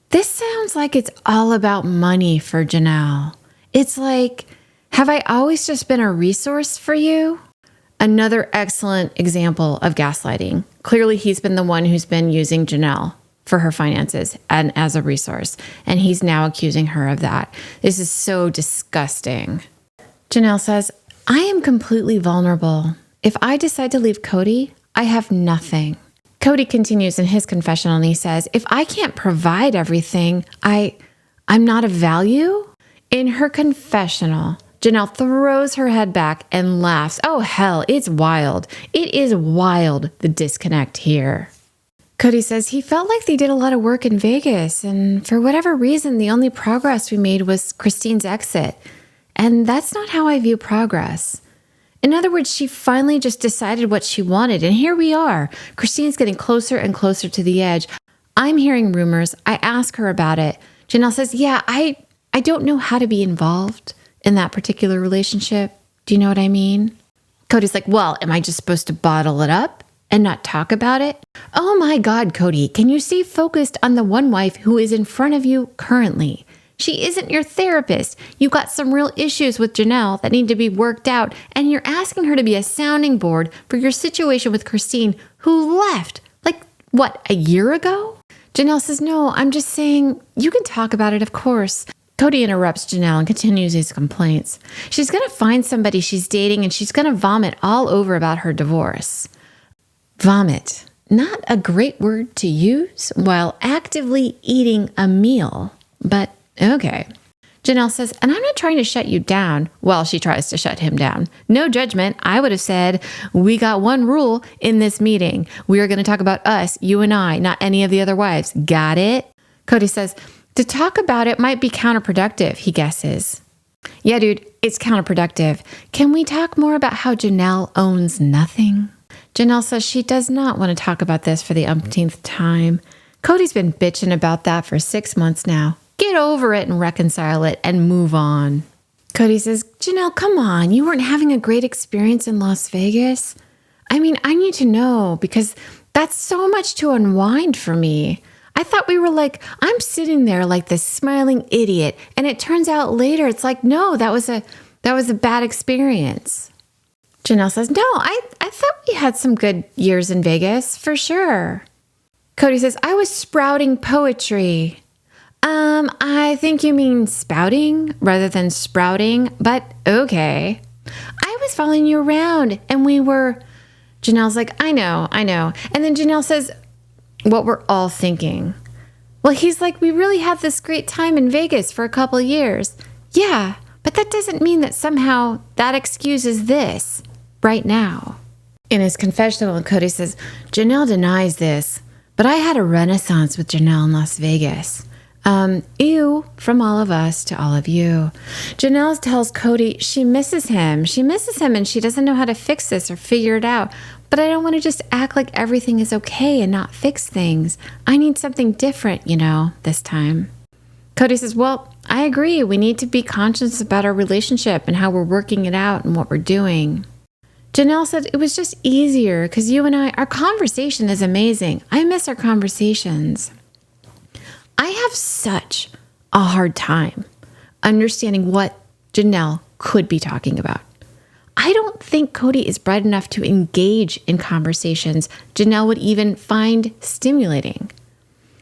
this sounds like it's all about money for Janelle. It's like, have I always just been a resource for you? Another excellent example of gaslighting. Clearly, he's been the one who's been using Janelle for her finances and as a resource, and he's now accusing her of that. This is so disgusting. Janelle says, I am completely vulnerable. If I decide to leave Cody, I have nothing. Cody continues in his confessional and he says, if I can't provide everything, I'm not of value? In her confessional, Janelle throws her head back and laughs. Oh, hell, it's wild. It is wild, the disconnect here. Cody says he felt like they did a lot of work in Vegas, and for whatever reason, the only progress we made was Christine's exit. And that's not how I view progress. In other words, she finally just decided what she wanted, and here we are. Christine's getting closer and closer to the edge. I'm hearing rumors. I ask her about it. Janelle says, yeah, I don't know how to be involved in that particular relationship. Do you know what I mean? Cody's like, well, am I just supposed to bottle it up and not talk about it? Oh my God, Cody, can you stay focused on the one wife who is in front of you currently? She isn't your therapist. You got some real issues with Janelle that need to be worked out, and you're asking her to be a sounding board for your situation with Christine, who left, like, what, a year ago? Janelle says, no, I'm just saying, you can talk about it, of course. Cody interrupts Janelle and continues his complaints. She's going to find somebody she's dating, and she's going to vomit all over about her divorce. Vomit, not a great word to use while actively eating a meal, but okay. Janelle says, and I'm not trying to shut you down while she tries to shut him down. No judgment. I would have said, we got one rule in this meeting. We are going to talk about us, you and I, not any of the other wives. Got it? Cody says, to talk about it might be counterproductive, he guesses. Yeah, dude, it's counterproductive. Can we talk more about how Janelle owns nothing? Janelle says she does not want to talk about this for the umpteenth time. Cody's been bitching about that for 6 months now. Get over it and reconcile it and move on. Cody says, Janelle, come on. You weren't having a great experience in Las Vegas. I mean, I need to know because that's so much to unwind for me. I thought we were like, I'm sitting there like this smiling idiot. And it turns out later, it's like, no, that was a bad experience. Janelle says, no, I thought we had some good years in Vegas for sure. Cody says, I was sprouting poetry. I think you mean spouting rather than sprouting, but okay. I was following you around and Janelle's like, I know. And then Janelle says, what we're all thinking. Well, he's like, we really had this great time in Vegas for a couple of years. Yeah, but that doesn't mean that somehow that excuses this right now. In his confessional, Cody says, Janelle denies this, but I had a renaissance with Janelle in Las Vegas. Ew, from all of us to all of you. Janelle tells Cody she misses him. She misses him and she doesn't know how to fix this or figure it out. But I don't want to just act like everything is okay and not fix things. I need something different, this time. Cody says, well, I agree. We need to be conscious about our relationship and how we're working it out and what we're doing. Janelle said it was just easier because you and our conversation is amazing. I miss our conversations. I have such a hard time understanding what Janelle could be talking about. I don't think Cody is bright enough to engage in conversations Janelle would even find stimulating.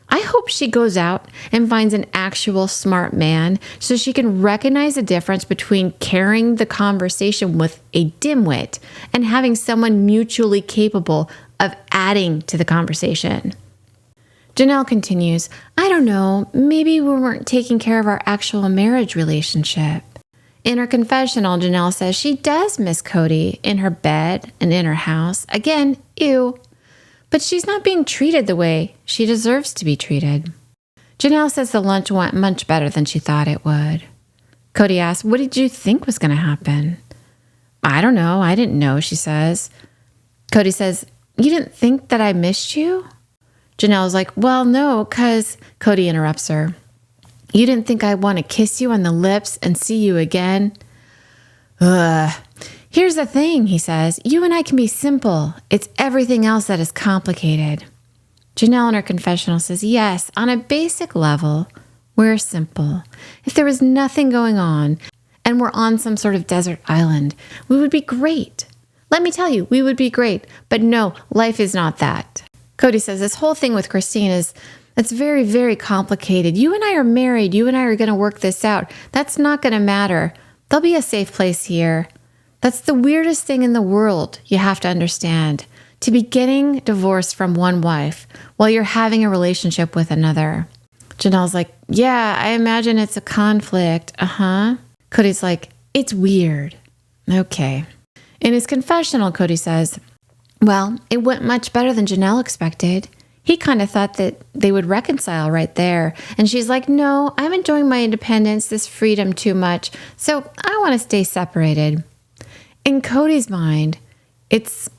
I hope she goes out and finds an actual smart man so she can recognize the difference between carrying the conversation with a dimwit and having someone mutually capable of adding to the conversation. Janelle continues, I don't know, maybe we weren't taking care of our actual marriage relationship. In her confessional, Janelle says she does miss Cody in her bed and in her house. Again, ew. But she's not being treated the way she deserves to be treated. Janelle says the lunch went much better than she thought it would. Cody asks, what did you think was going to happen? I don't know. I didn't know, she says. Cody says, you didn't think that I missed you? Janelle's like, well, no, because Cody interrupts her. You didn't think I want to kiss you on the lips and see you again? Ugh. Here's the thing, he says. You and I can be simple. It's everything else that is complicated. Janelle in her confessional says, yes, on a basic level, we're simple. If there was nothing going on and we're on some sort of desert island, we would be great. Let me tell you, we would be great. But no, life is not that. Cody says this whole thing with Christine it's very, very complicated. You and I are married. You and I are going to work this out. That's not going to matter. There'll be a safe place here. That's the weirdest thing in the world, you have to understand. To be getting divorced from one wife while you're having a relationship with another. Janelle's like, yeah, I imagine it's a conflict. Uh-huh. Cody's like, it's weird. Okay. In his confessional, Cody says, well, it went much better than Janelle expected. He kind of thought that they would reconcile right there. And she's like, no, I'm enjoying my independence, this freedom too much. So I want to stay separated. In Cody's mind, it's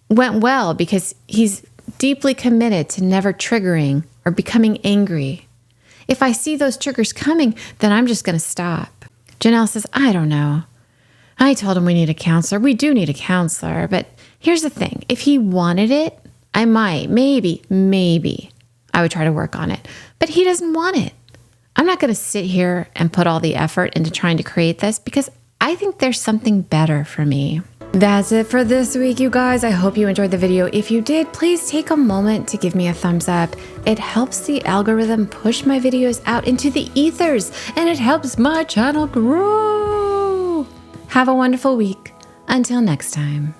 went well because he's deeply committed to never triggering or becoming angry. If I see those triggers coming, then I'm just going to stop. Janelle says, I don't know. I told him we need a counselor. We do need a counselor. But here's the thing. If he wanted it, I might, maybe, I would try to work on it. But he doesn't want it. I'm not going to sit here and put all the effort into trying to create this because I think there's something better for me. That's it for this week, you guys. I hope you enjoyed the video. If you did, please take a moment to give me a thumbs up. It helps the algorithm push my videos out into the ethers, and it helps my channel grow. Have a wonderful week. Until next time.